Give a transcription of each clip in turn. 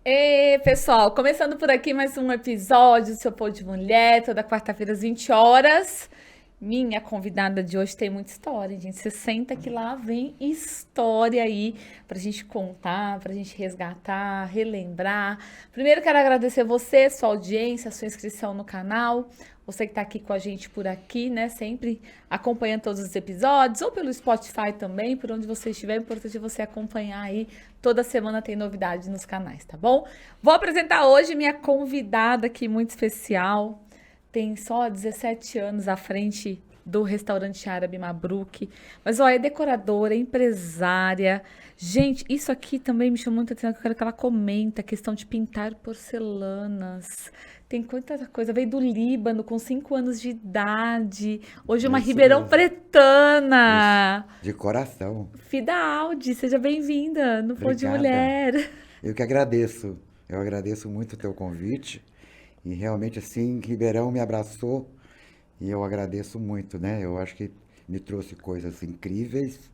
Ei, pessoal, começando por aqui mais um episódio do Seu Pô de Mulher, toda quarta-feira às 20 horas. Minha convidada de hoje tem muita história, gente. Você senta que lá vem história aí pra gente contar, pra gente resgatar, relembrar. Primeiro quero agradecer você, sua audiência, sua inscrição no canal. Você que tá aqui com a gente por aqui, né? Sempre acompanhando todos os episódios, ou pelo Spotify também, por onde você estiver. É importante você acompanhar aí. Toda semana tem novidade nos canais, tá bom? Vou apresentar hoje minha convidada aqui muito especial. Tem só 17 anos à frente do restaurante árabe Mabruk. Mas, ó, é decoradora, é empresária. Gente, isso aqui também me chamou muita atenção, que eu quero que ela comenta a questão de pintar porcelanas. Tem quanta coisa. Veio do Líbano com 5 anos de idade. Hoje é É uma isso Ribeirão mesmo. Isso. Pretana. De coração. Fida Aldi, seja bem-vinda no Pô de Obrigada. Mulher. Eu que agradeço. Eu agradeço muito o teu convite. E realmente, assim, Ribeirão me abraçou e eu agradeço muito, né? Eu acho que me trouxe coisas incríveis.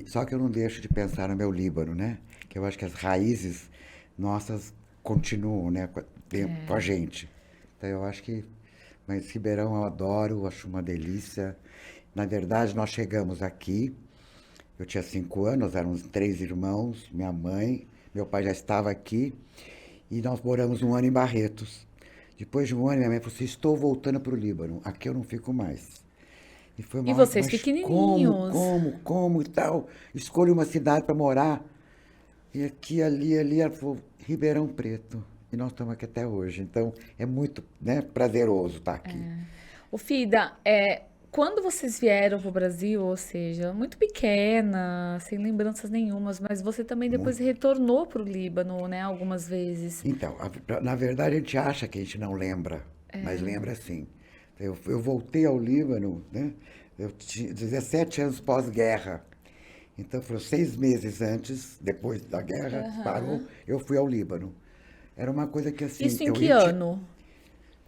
Só que eu não deixo de pensar no meu Líbano, né? Que eu acho que as raízes nossas continuam, né? Com a gente. Então eu acho que. Mas Ribeirão eu adoro, acho uma delícia. Na verdade, nós chegamos aqui. Eu tinha 5 anos, éramos 3 irmãos, minha mãe, meu pai já estava aqui e nós moramos um ano em Barretos. Depois de um ano, minha mãe falou assim: estou voltando para o Líbano, aqui eu não fico mais. E foi E uma hora, vocês mas como, pequenininhos. como e tal? Escolha uma cidade para morar. E aqui, ali, ela falou: Ribeirão Preto. E nós estamos aqui até hoje. Então é muito, né, prazeroso estar aqui. O Fida, quando vocês vieram para o Brasil, ou seja, muito pequena, sem lembranças nenhumas, mas você também depois Muito. retornou para o Líbano, né, algumas vezes. Então, na verdade a gente acha que a gente não lembra, mas lembra sim. Eu voltei ao Líbano, né? Eu tinha 17 anos pós-guerra. Então foram 6 meses antes, depois da guerra, parou, eu fui ao Líbano. Era uma coisa que assim, Isso em eu que ia. ano?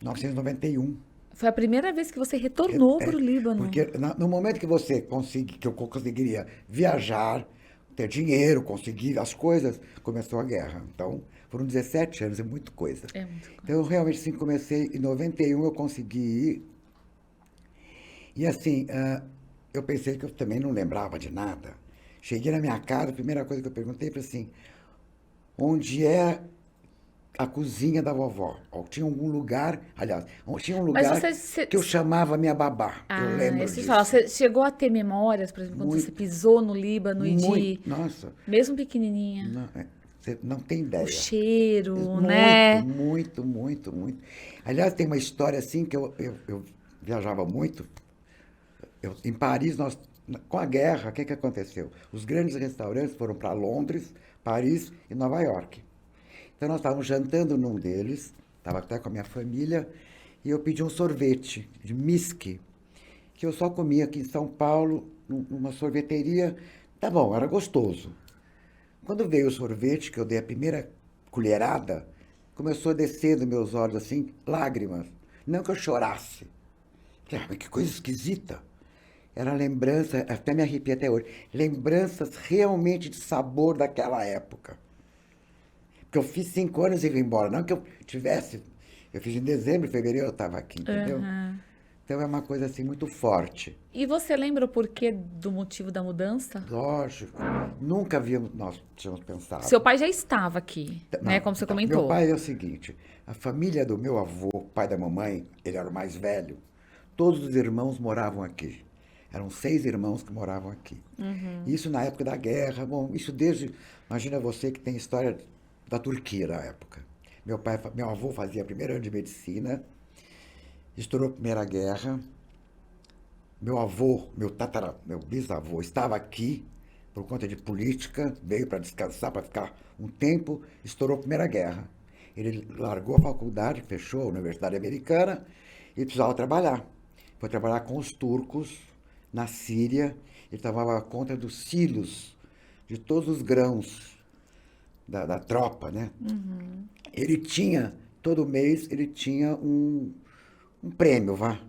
1991. Foi a primeira vez que você retornou para o Líbano. Porque no momento que você conseguir, que eu conseguiria viajar, ter dinheiro, conseguir as coisas, começou a guerra. Então, foram 17 anos, é muita coisa. É muita Então, coisa. eu realmente, assim, comecei em 91, eu consegui ir. E, assim, eu pensei que eu também não lembrava de nada. Cheguei na minha casa, a primeira coisa que eu perguntei foi assim, onde é a cozinha da vovó? Ó, tinha algum lugar, aliás, tinha um Mas lugar que eu chamava minha babá. Eu Ah, lembro isso que fala, disso. você chegou a ter memórias, por exemplo, quando você Muito, pisou no Líbano e de, muito, nossa, mesmo pequenininha, não, você não tem o ideia. cheiro, Muito, né? muito, muito, muito. Aliás, tem uma história assim que eu viajava muito. Em Paris, com a guerra, o que aconteceu? Os grandes restaurantes foram para Londres, Paris e Nova York. Então nós estávamos jantando num deles, estava até com a minha família, e eu pedi um sorvete de Miski, que eu só comia aqui em São Paulo, numa sorveteria. Tá bom, era gostoso. Quando veio o sorvete, que eu dei a primeira colherada, começou a descer dos meus olhos assim, lágrimas. Não que eu chorasse. Falei, mas que coisa esquisita. Era lembrança, até me arrepia até hoje, lembranças realmente de sabor daquela época. Porque eu fiz 5 anos e vim embora. Não que eu tivesse. Eu fiz em dezembro, fevereiro eu estava aqui, entendeu? Aham. Então é uma coisa assim muito forte. E você lembra o porquê do motivo da mudança? Lógico. Nunca havíamos, nós tínhamos Seu pensado. pai já estava aqui, né? Não, Como você então, meu comentou. pai é o seguinte: a família do meu avô, pai da mamãe, ele era o mais velho, todos os irmãos moravam aqui. Eram 6 irmãos que moravam aqui. Isso na época da guerra, bom, isso desde. Imagina você que tem história da Turquia na época. Meu avô fazia primeiro ano de medicina, estourou a Primeira Guerra. Meu avô, meu bisavô estava aqui por conta de política, veio para descansar, para ficar um tempo, estourou a Primeira Guerra. Ele largou a faculdade, fechou a Universidade Americana e precisava trabalhar. Foi trabalhar com os turcos na Síria. Ele tomava conta dos silos, de todos os grãos da tropa, né? Ele tinha, todo mês, ele tinha um prêmio, vá.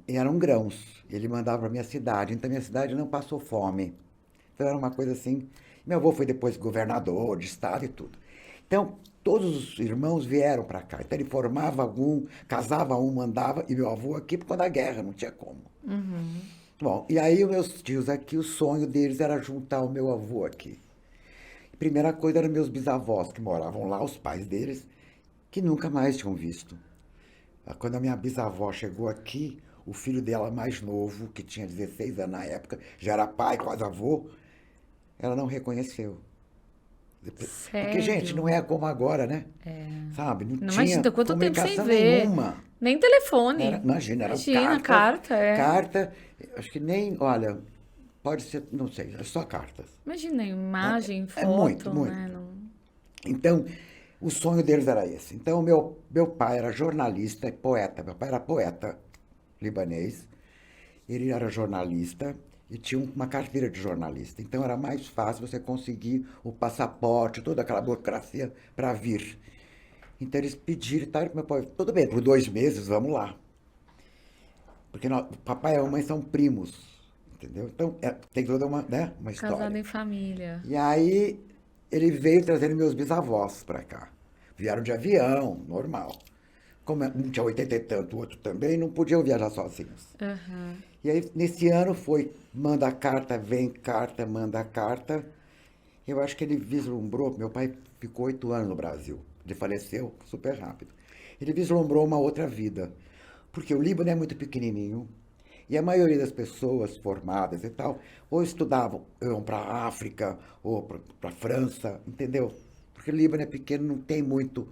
E eram grãos. Ele mandava para minha cidade. Então, minha cidade não passou fome. Então, era uma coisa assim. Meu avô foi depois governador de estado e tudo. Então, todos os irmãos vieram para cá. Então, ele formava algum, casava um, mandava, e meu avô aqui por causa da guerra, não tinha como. Bom, e aí os meus tios aqui, o sonho deles era juntar o meu avô aqui. A primeira coisa eram meus bisavós, que moravam lá, os pais deles, que nunca mais tinham visto. Quando a minha bisavó chegou aqui, o filho dela mais novo, que tinha 16 anos na época, já era pai, quase avô, ela não reconheceu. Porque, gente, Sério? não é como agora, né? Sabe? Não Não tinha imagina quanto tempo sem comunicação ver. nenhuma. Nem telefone. Era Imagina, cartas. carta, é. Carta, acho que nem, olha, pode ser, não sei, é só cartas. Imagina, imagem, É muito, foto, muito. né? Então, o sonho deles era esse. Então, meu pai era jornalista e poeta. Meu pai era poeta libanês. Ele era jornalista e tinha uma carteira de jornalista. Então, era mais fácil você conseguir o passaporte, toda aquela burocracia para vir. Então, eles pediram, tá, meu pai, tudo bem, por 2 meses, vamos lá. Porque o papai e a mamãe são primos, entendeu? Então, tem toda uma história. Casado em família. E aí ele veio trazendo meus bisavós para cá. Vieram de avião, normal. Como um tinha 80 e tanto, o outro também, não podiam viajar sozinhos. Aham. E aí, nesse ano, foi manda carta, vem carta, manda carta. Eu acho que ele vislumbrou, meu pai ficou 8 anos no Brasil. Ele faleceu super rápido. Ele vislumbrou uma outra vida. Porque o Líbano é muito pequenininho. E a maioria das pessoas formadas e tal, ou estudavam, iam para a África, ou para a França, entendeu? Porque o Líbano é pequeno, não tem muito,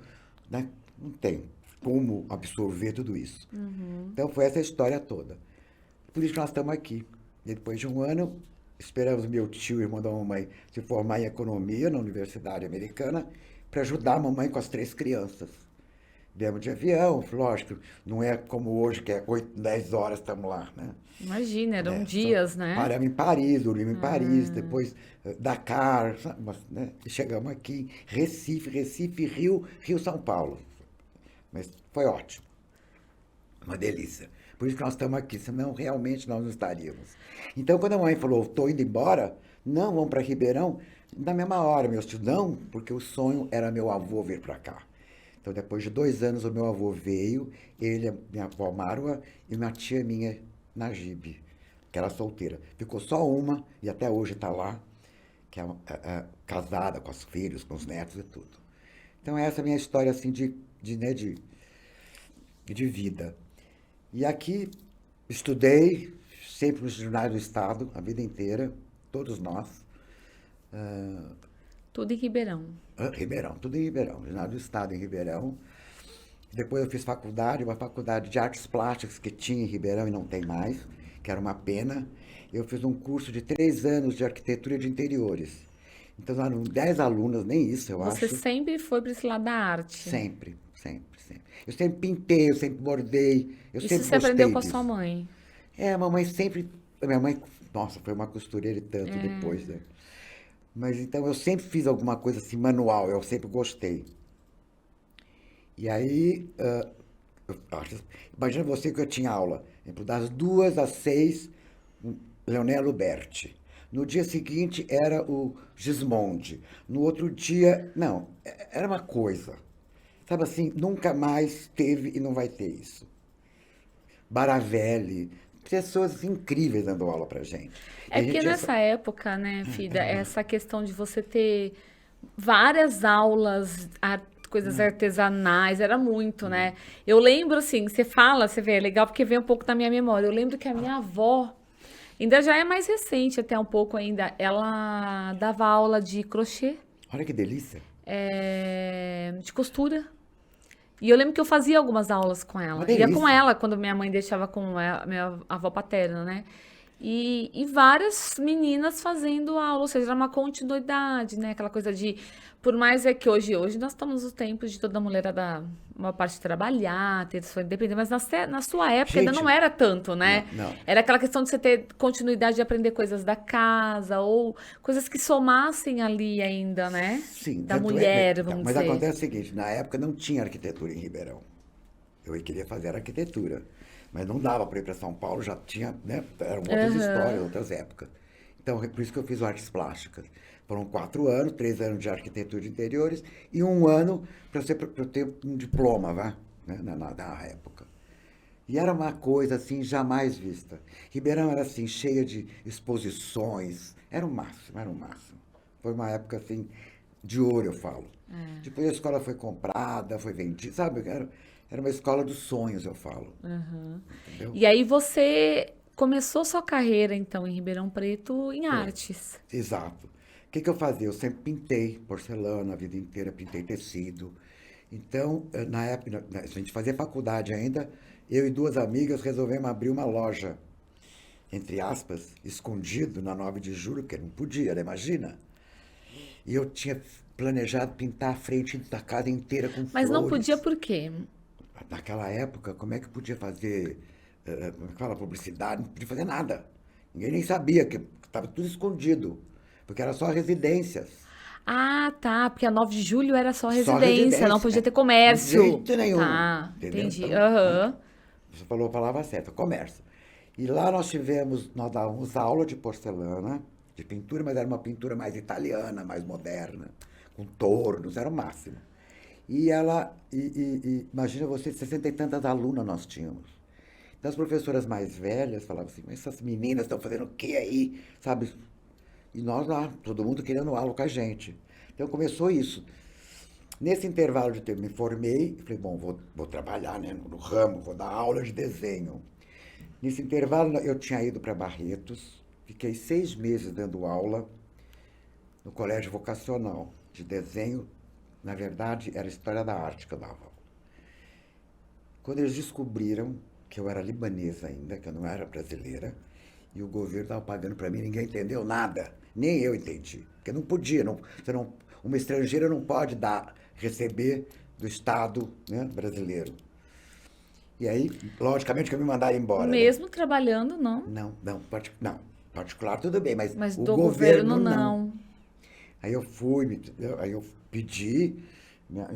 né? Não tem como absorver tudo isso. Então foi essa história toda. Por isso que nós estamos aqui. E depois de um ano, esperamos meu tio, irmão da mamãe, se formar em economia na Universidade Americana, para ajudar a mamãe com as 3 crianças. Viemos de avião, lógico, não é como hoje, que é 8, 10 horas estamos lá, né? Imagina, eram dias, né? Paramos em Paris, dormimos em Paris, depois Dakar, né? E chegamos aqui, Recife, Rio, São Paulo. Mas foi ótimo, uma delícia. Por isso que nós estamos aqui, senão realmente nós não estaríamos. Então, quando a mãe falou, estou indo embora, não, vamos para Ribeirão, na mesma hora, meus tios, não, porque o sonho era meu avô vir para cá. Então, depois de 2 anos, o meu avô veio, ele, minha avó Marwa e uma tia minha, Nagibe, que era solteira. Ficou só uma, e até hoje está lá, que é casada com os filhos, com os netos e tudo. Então, essa é a minha história, assim, de vida. E aqui, estudei, sempre nos jornais do Estado, a vida inteira, todos nós. Tudo em Ribeirão. Ribeirão, tudo em Ribeirão, Jornal do Estado em Ribeirão. Depois eu fiz faculdade, uma faculdade de artes plásticas que tinha em Ribeirão e não tem mais, que era uma pena. Eu fiz um curso de 3 anos de arquitetura de interiores. Então eram 10 alunas, nem isso eu Você acho. sempre foi para esse lado da arte. Sempre, sempre, sempre. Eu sempre pintei, eu sempre bordei, eu Isso sempre você aprendeu com a gostei sua disso. mãe. A mamãe sempre. A minha mãe, nossa, foi uma costureira e tanto depois, né? Mas então eu sempre fiz alguma coisa assim manual, eu sempre gostei. E aí, imagina você que eu tinha aula, por exemplo, das 2 às 6, Leonel Berti. No dia seguinte era o Gismondi. No outro dia, não, era uma coisa. Sabe assim, nunca mais teve e não vai ter isso. Baravelli, pessoas incríveis dando aula pra gente. E É a porque gente nessa época, né, Fida, essa questão de você ter várias aulas, coisas artesanais, era muito, né? Eu lembro, assim, você fala, você vê, é legal porque vem um pouco da minha memória. Eu lembro que a minha avó, ainda já é mais recente até um pouco ainda, ela dava aula de crochê, Olha que delícia. de costura. E eu lembro que eu fazia algumas aulas com Uma ela. Ia com delícia. ela quando minha mãe deixava com a minha avó paterna, né? E várias meninas fazendo aula, ou seja, era uma continuidade, né? Aquela coisa de. Por mais é que hoje nós estamos nos tempos de toda mulherada, uma parte trabalhar, ter sua independência, mas na sua época ainda Gente, não era tanto, né? não. Era aquela questão de você ter continuidade de aprender coisas da casa, ou coisas que somassem ali ainda, né? Sim, Da tanto mulher, então, vamos mas dizer. acontece o seguinte, na época não tinha arquitetura em Ribeirão. Eu queria fazer arquitetura, mas não dava para ir para São Paulo, já tinha, né, eram outras histórias, outras épocas. Então, é por isso que eu fiz artes plásticas. Foram 4 anos, 3 anos de arquitetura de interiores e 1 ano para eu ter um diploma, né, na época. E era uma coisa assim jamais vista. Ribeirão era assim cheia de exposições, era o máximo, era o máximo. Foi uma época assim de ouro, eu falo. Depois a escola foi comprada, foi vendida, sabe? Era uma escola dos sonhos, eu falo. Entendeu? E aí você começou sua carreira, então, em Ribeirão Preto, em artes. Exato. O que eu fazia? Eu sempre pintei porcelana a vida inteira, pintei tecido. Então, na época, a gente fazia faculdade ainda, eu e 2 amigas resolvemos abrir uma loja, entre aspas, escondido na 9 de julho, porque não podia, né? Imagina. E eu tinha planejado pintar a frente da casa inteira com Mas não flores. podia por quê? Naquela época, como é que podia fazer, como é que fala, publicidade? Não podia fazer nada. Ninguém nem sabia, que estava tudo escondido, porque era só residências. Ah, tá, porque a 9 de julho era só Só residência, não podia ter comércio. De jeito nenhum. Tá, Entendeu? entendi. Então, Aham. você falou a palavra certa, comércio. E lá nós dávamos aula de porcelana, de pintura, mas era uma pintura mais italiana, mais moderna, com tornos, era o máximo. E imagina você, 60 e tantas alunas nós tínhamos. Então as professoras mais velhas falavam assim, mas essas meninas estão fazendo o que aí? Sabe? E nós lá, todo mundo querendo aula com a gente. Então começou isso. Nesse intervalo de tempo, me formei, falei, bom, vou trabalhar, né, no ramo, vou dar aula de desenho. Nesse intervalo, eu tinha ido para Barretos, fiquei 6 meses dando aula no colégio vocacional de desenho. Na verdade, era história da arte que eu dava. Quando eles descobriram que eu era libanesa ainda, que eu não era brasileira, e o governo estava pagando para mim, ninguém entendeu nada, nem eu entendi, porque não podia, uma estrangeira não pode receber do Estado, né, brasileiro. E aí, logicamente, que eu me mandaram embora. Mesmo trabalhando, não? Não, particular tudo bem, mas o do governo não. Aí eu aí eu pedi minha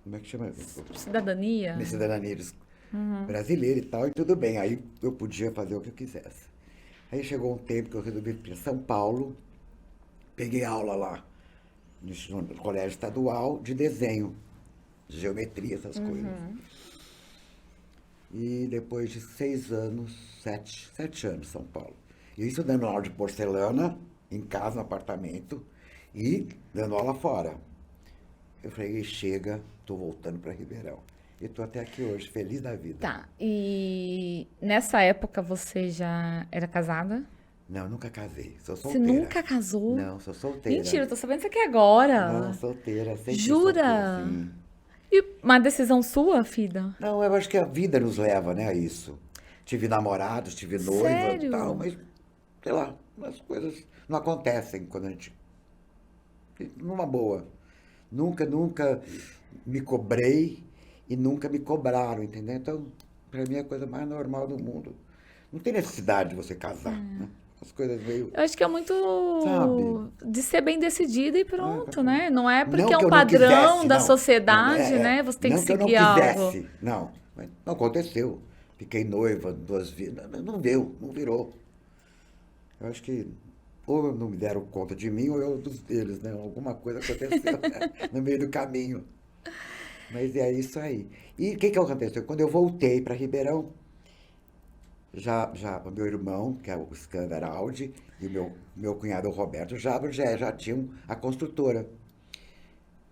como é que chama? Cidadania? Minha cidadania brasileira e tal, e tudo bem, aí eu podia fazer o que eu quisesse. Aí chegou um tempo que eu resolvi ir para São Paulo, peguei aula lá no colégio estadual de desenho, de geometria, essas coisas. E depois de 6 anos, 7 anos em São Paulo. E isso dando aula de porcelana, em casa, no apartamento, e dando aula fora. Eu falei, chega, estou voltando para Ribeirão. E estou até aqui hoje, feliz da vida. Tá, e nessa época você já era casada? Não, nunca casei, sou Você solteira. nunca casou? Não, sou solteira. Mentira, eu tô sabendo isso aqui agora. Não, solteira, sempre Jura? solteira, sim. E uma decisão sua, filha? Não, eu acho que a vida nos leva, né, a isso. Tive namorados, tive noiva Sério? e tal, mas, sei lá, as coisas não acontecem quando a gente... Numa boa. Nunca me cobrei e nunca me cobraram, entendeu? Então, pra mim é a coisa mais normal do mundo. Não tem necessidade de você casar, né? As coisas meio... Eu acho que é muito Sabe? de ser bem decidida e pronto, né? Não é porque Não é que um eu não padrão quisesse, da não. sociedade, Não, né? Você tem que não que eu não seguir algo. quisesse, não. Mas não aconteceu. Fiquei noiva 2 vezes. Não deu, não virou. Eu acho que ou não me deram conta de mim ou eu deles, né? Alguma coisa aconteceu né? No meio do caminho. Mas é isso aí. E o que aconteceu? Quando eu voltei para Ribeirão, já o meu irmão, que é o Skander Audi, e o meu cunhado, o Roberto Jabra, já tinham a construtora.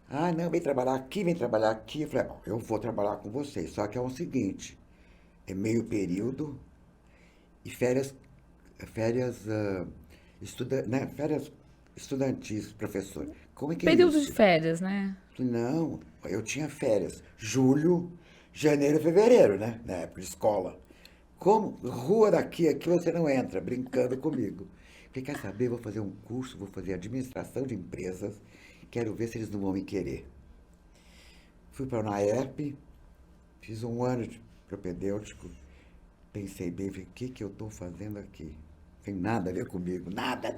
Ah, não, vem trabalhar aqui, vem trabalhar aqui. Eu falei, bom, eu vou trabalhar com vocês, só que é o seguinte, é meio período e férias estudantis, professor. Como é que é Período isso? de férias, né? Não, eu tinha férias. Julho, janeiro e fevereiro, né? Na época de escola. Como? Rua daqui, aqui você não entra, brincando comigo. Falei, quer saber? Vou fazer um curso, vou fazer administração de empresas. Quero ver se eles não vão me querer. Fui para a UNAERP, fiz 1 ano de propedêutico. Pensei bem, falei, o que eu estou fazendo aqui? Tem nada a ver comigo. Nada.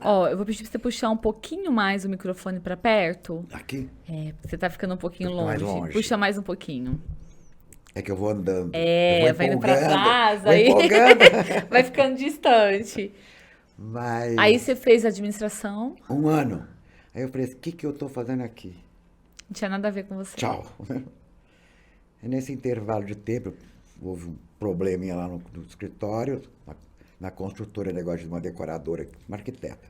Ó, eu vou pedir pra você puxar um pouquinho mais o microfone pra perto. Aqui? É, porque você tá ficando um pouquinho Tô mais longe. longe. Puxa mais um pouquinho. É que eu vou andando. Eu vou É, vai indo pra empolgando. trás, Vou aí empolgando. vai ficando distante. Aí Mas você fez administração, um ano. Aí eu falei, o que que eu estou fazendo aqui? não tinha nada a ver com você. Tchau. E nesse intervalo de tempo, houve um probleminha lá no escritório, na construtora, negócio de uma decoradora, uma arquiteta,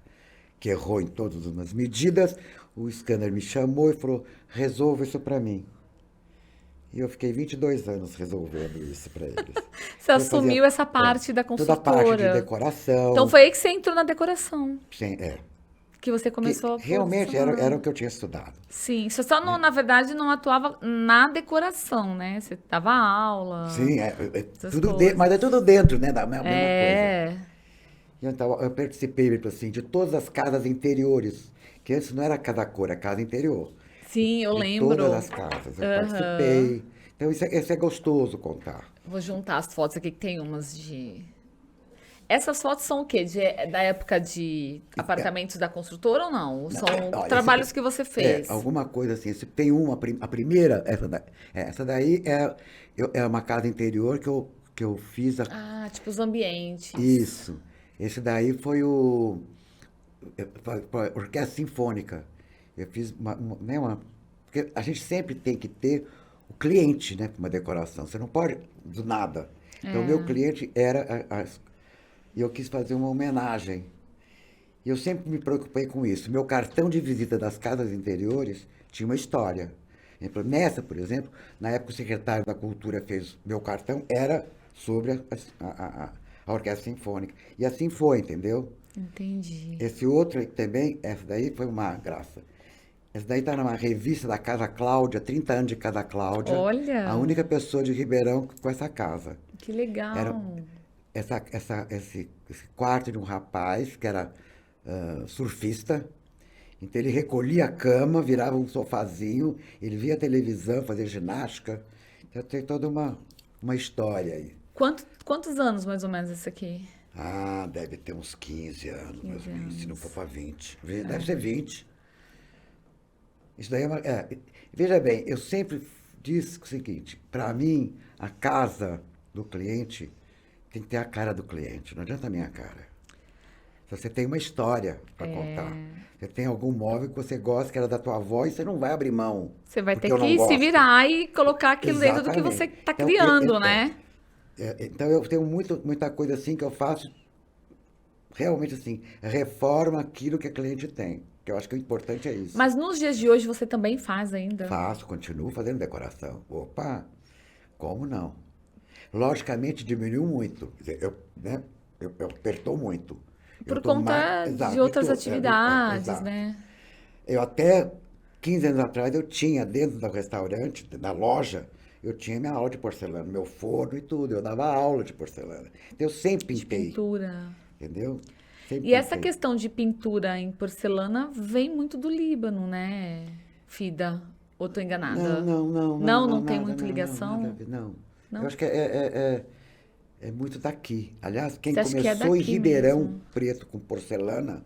que errou em todas as medidas. O Scanner me chamou e falou, resolva isso para mim. E eu fiquei 22 anos resolvendo isso para eles. Você Eu fazia assumiu essa parte da toda a parte de construtora. decoração. Então foi aí que você entrou na decoração, Sim, que você que começou a realmente profissional. era o que eu tinha estudado. Sim, você só não, na verdade, não atuava na decoração, né? Você dava aula, Sim, essas tudo coisas. mas é tudo dentro, né, da mesma coisa. É, E então, eu participei, tipo assim, de todas as casas interiores, que antes não era cada cor, era casa interior. sim, eu De todas lembro. as casas eu Aham. participei. Então isso é gostoso contar. Vou juntar as fotos aqui que tem umas de. Essas fotos são o quê? Da época de apartamentos da construtora ou não? São Olha, trabalhos que você fez? alguma coisa assim. Se tem a primeira, essa daí é uma casa interior que eu fiz Ah, tipo os ambientes. isso. Esse daí foi a Orquestra Sinfônica. Eu fiz né, porque a gente sempre tem que ter o cliente, né, para uma decoração. Você não pode do nada. Então, o meu cliente era e eu quis fazer uma homenagem. E eu sempre me preocupei com isso. Meu cartão de visita das casas interiores tinha uma história. Nessa, por exemplo, na época o secretário da Cultura fez meu cartão, era sobre a Orquestra Sinfônica. E assim foi, entendeu? Entendi. Esse outro aí também, essa daí foi uma graça. Essa daí está numa revista da Casa Cláudia, 30 anos de Casa Cláudia. A Olha, única pessoa de Ribeirão com essa casa. que Era legal. esse quarto de um rapaz que era surfista. Então ele recolhia a cama, virava um sofazinho, ele via televisão, fazia ginástica. Então tem toda uma história aí. Quantos anos mais ou menos esse aqui? Ah, deve ter uns 15 anos, mais 15 ou menos, se não anos. for para 20. Deve ser 20. Isso daí veja bem, eu sempre disse o seguinte, para mim, a casa do cliente tem que ter a cara do cliente, não adianta a minha cara. Se você tem uma história para contar, você tem algum móvel que você gosta, que era da tua avó, e você não vai abrir mão, Você vai porque ter eu não que se gosto. virar e colocar aquilo dentro do que você Exatamente. está Então, criando, né? então eu tenho muita coisa assim que eu faço, realmente assim, reforma aquilo que a cliente tem, que eu acho que o importante é isso. Mas nos dias de hoje você também faz ainda. Faço, continuo fazendo decoração. Opa, como não? Logicamente diminuiu muito. Quer dizer, né, eu apertou muito. Eu Por tô mais, conta de exato, outras atividades, exato. né? Eu até 15 anos atrás eu tinha dentro do restaurante, da loja, eu tinha minha aula de porcelana, meu forno e tudo. Eu dava aula de porcelana. Então eu sempre De pintei, pintura. entendeu? Sempre E essa pintei. questão de pintura em porcelana vem muito do Líbano, né, Fida? Ou tô enganada? Não tem muita ligação? nada a ver, não. Eu Não? acho que é muito daqui. Aliás, quem Você acha que é começou em daqui Ribeirão mesmo? Preto com porcelana,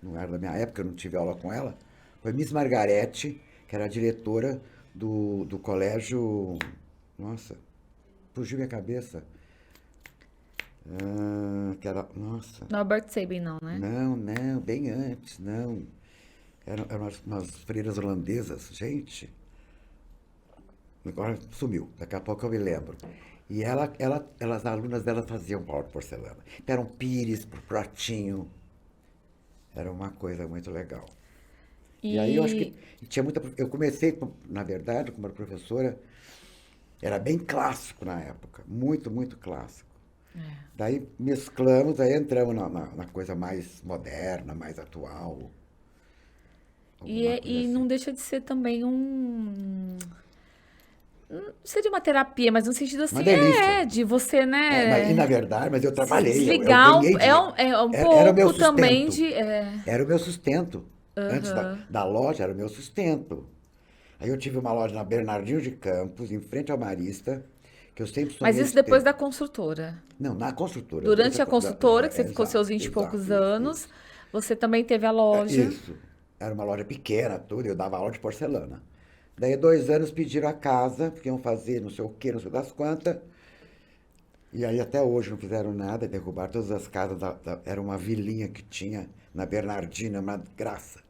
não era da minha época, eu não tive aula com ela, foi Miss Margarete, que era a diretora do colégio. Nossa, fugiu minha cabeça. Nossa, Norbert Sabin, não, né? não, bem antes, não. Eram umas freiras holandesas, gente. Agora sumiu, daqui a pouco eu me lembro. E as alunas dela faziam pau de porcelana. Então, eram pires pro pratinho. Era uma coisa muito legal. E aí eu acho que tinha muita. Eu comecei, na verdade, como professora, era bem clássico na época. Muito, muito clássico. Daí mesclamos, aí entramos na coisa mais moderna, mais atual. Alguma coisa E assim. não deixa de ser também um. Não seria uma terapia, mas no sentido assim, Uma delícia. de você, E na né? verdade, mas eu Se trabalhei, eu desligar ganhei dinheiro. é um Era o meu pouco também sustento. de. Era o meu sustento. Antes Aham. da loja, era o meu sustento. Aí eu tive uma loja na Bernardino de Campos, em frente ao Marista, que eu sempre Mas sonhei isso de depois ter. da construtora. Não, na construtora. Durante a construtora, que você ficou seus Exato, 20 e poucos exato, anos, isso. você também teve a loja. Isso. Era uma loja pequena, tudo, e eu dava aula de porcelana. Daí, 2 anos pediram a casa, porque iam fazer não sei o quê, não sei das quantas. E aí até hoje não fizeram nada, derrubaram todas as casas. Era uma vilinha que tinha na Bernardina, uma graça.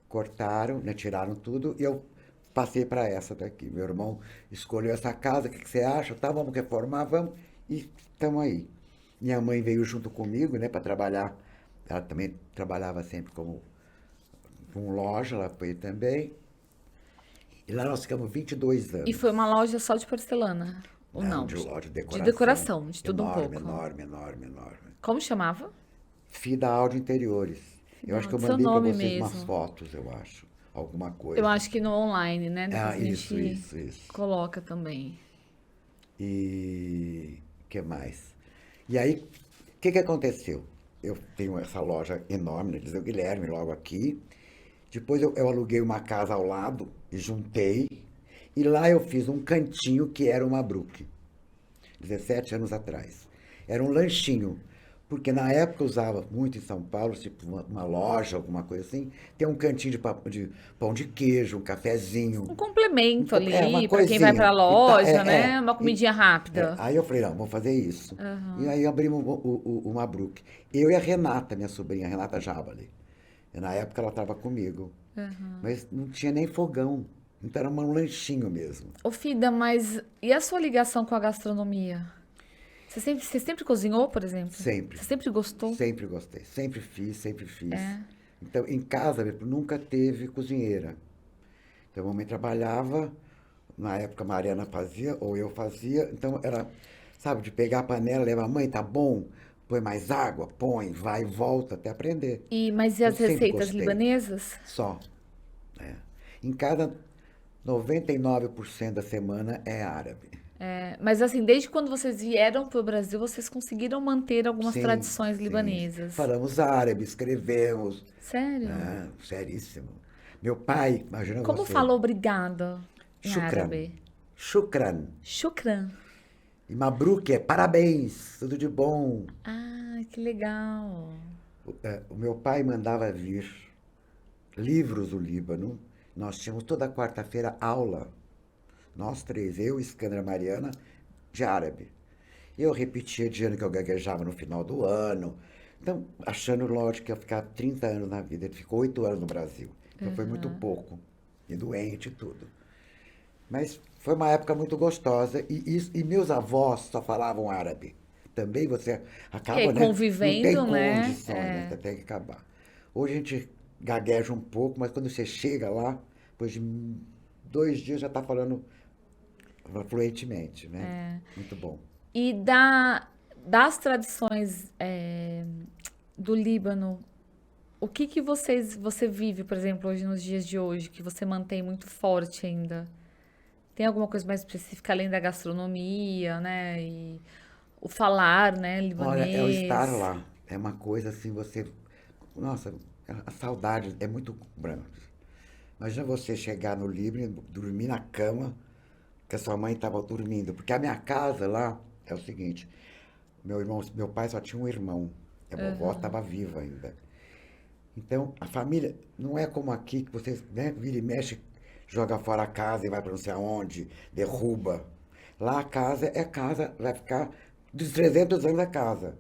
Cortaram, né, tiraram tudo e eu passei para essa daqui. Meu irmão escolheu essa casa, o que você acha? Tá, vamos reformar, vamos. E estamos aí. Minha mãe veio junto comigo, né, para trabalhar. Ela também trabalhava sempre como com loja, ela foi também. E lá nós ficamos 22 E anos. foi uma loja só de porcelana? Ou não? De loja de De decoração. decoração, de tudo um Enorme, pouco. enorme, enorme, enorme. Como chamava? Fida Áudio Interiores. Eu acho que eu Seu mandei para nome vocês umas mesmo. fotos, eu acho. Alguma coisa. Eu acho que no online, né? Depois a Isso, gente isso, isso. coloca também. E que mais? E aí, o que aconteceu? Eu tenho essa loja enorme, né? Diz o Guilherme, logo aqui. Depois eu aluguei uma casa ao lado e juntei. E lá eu fiz um cantinho que era uma Brook, 17 anos atrás. Era um lanchinho, porque na época eu usava muito em São Paulo, tipo uma loja, alguma coisa assim, tem um cantinho de pão de queijo, um cafezinho. Um complemento Uma ali, pra quem vai pra coisinha. loja, né? Uma comidinha rápida. Aí eu falei, não, vamos fazer isso. E aí abrimos uma Brook. Eu e a Renata, minha sobrinha, a Renata Jabali. E na época ela estava comigo. Mas não tinha nem fogão. Então era um lanchinho mesmo. Ô, Fida, mas e a sua ligação com a gastronomia? Você sempre cozinhou, por exemplo? Sempre. Você sempre gostou? Sempre gostei. Sempre fiz, sempre fiz. Então, em casa mesmo, nunca teve cozinheira. Então, a mamãe trabalhava, na época a Mariana fazia, ou eu fazia. Então, era, sabe, de pegar a panela, levar, mãe, tá bom? Põe mais água, põe, vai e volta até aprender. Mas e Eu as sempre receitas gostei. libanesas? Só. É. Em casa, 99% da semana é árabe. Mas assim, desde quando vocês vieram para o Brasil, vocês conseguiram manter algumas Sim, tradições sim. libanesas. Falamos árabe, escrevemos. Sério? Seríssimo. Meu pai, imagina Como você. fala obrigado em Shukran. árabe? Shukran. Shukran. E Mabruk é parabéns, tudo de bom. Ah, que legal. O meu pai mandava vir livros do Líbano. Nós tínhamos toda quarta-feira aula. Nós três, eu, Escândalo e Mariana, de árabe. E eu repetia de ano que eu gaguejava no final do ano. Então, achando, lógico, que eu ia ficar 30 anos na vida. Ele ficou 8 anos no Brasil. Então, foi muito pouco. E doente e tudo. Mas foi uma época muito gostosa. E meus avós só falavam árabe. Também você acaba, E aí, né? Não convivendo, tem né? condições, né? Você tem que acabar. Hoje a gente gagueja um pouco, mas quando você chega lá, depois de 2 dias já está falando fluentemente, né? Muito bom. E das tradições do Líbano, o que você vive, por exemplo, hoje nos dias de hoje, que você mantém muito forte ainda? Tem alguma coisa mais específica além da gastronomia, né? E o falar, né, Olha, é o estar libanês? lá. É uma coisa assim, você. Nossa, a saudade é muito grande. Imagina você chegar no Líbano, dormir na cama, que a sua mãe estava dormindo. Porque a minha casa lá é o seguinte: meu pai só tinha um irmão. A vovó estava viva ainda. Então, a família não é como aqui, que você, né, vira e mexe, joga fora a casa e vai para não sei aonde, derruba. Lá a casa é casa, vai ficar dos 300 anos a casa.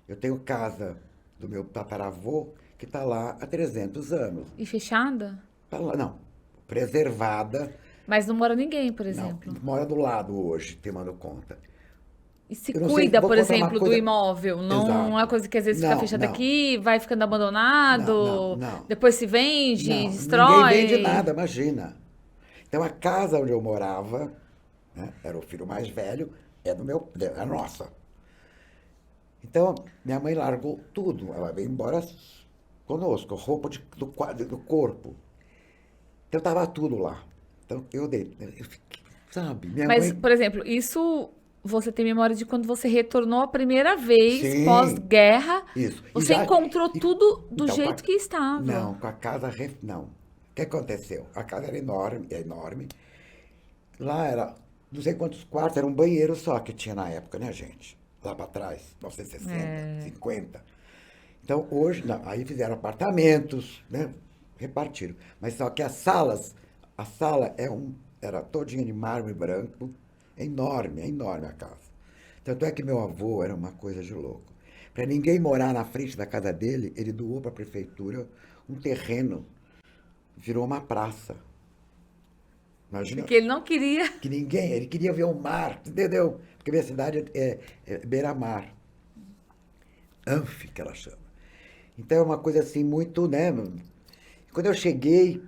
Eu tenho casa do meu tataravô que está lá há 300 anos. E fechada? Tá lá, não, preservada. Mas não mora ninguém, por Não, exemplo. mora do lado hoje, tomando conta. E se Eu não sei, cuida, vou por contar uma exemplo, do coisa. imóvel? Não é uma Exato. coisa que às vezes fica Não, fechada não, aqui, vai ficando abandonado, não. depois se vende, Não, ninguém vende destrói. nada, imagina. Então a casa onde eu morava, né, era o filho mais velho, é nossa. Então minha mãe largou tudo, ela veio embora conosco, roupa do corpo. Então estava tudo lá. Então eu fiquei, sabe, minha Mas, mãe. por exemplo, isso você tem memória de quando você retornou a primeira vez, Sim, pós-guerra, isso. você encontrou tudo do Então, jeito que estava. não, com a casa. Não. O que aconteceu? A casa era enorme, é enorme. Lá era, não sei quantos quartos, era um banheiro só que tinha na época, né, gente? Lá para trás, 1960, 50. Então, hoje, não, aí fizeram apartamentos, né? Repartiram. Mas só que as salas, A sala era todinha de mármore branco, é enorme a casa. Tanto é que meu avô era uma coisa de louco. Para ninguém morar na frente da casa dele, ele doou para a prefeitura um terreno, virou uma praça. Imagina Porque ele não queria. que ninguém, ele queria ver o mar, entendeu? Porque minha cidade é beira-mar, Anfe, que ela chama. Então é uma coisa assim muito, né? Quando eu cheguei,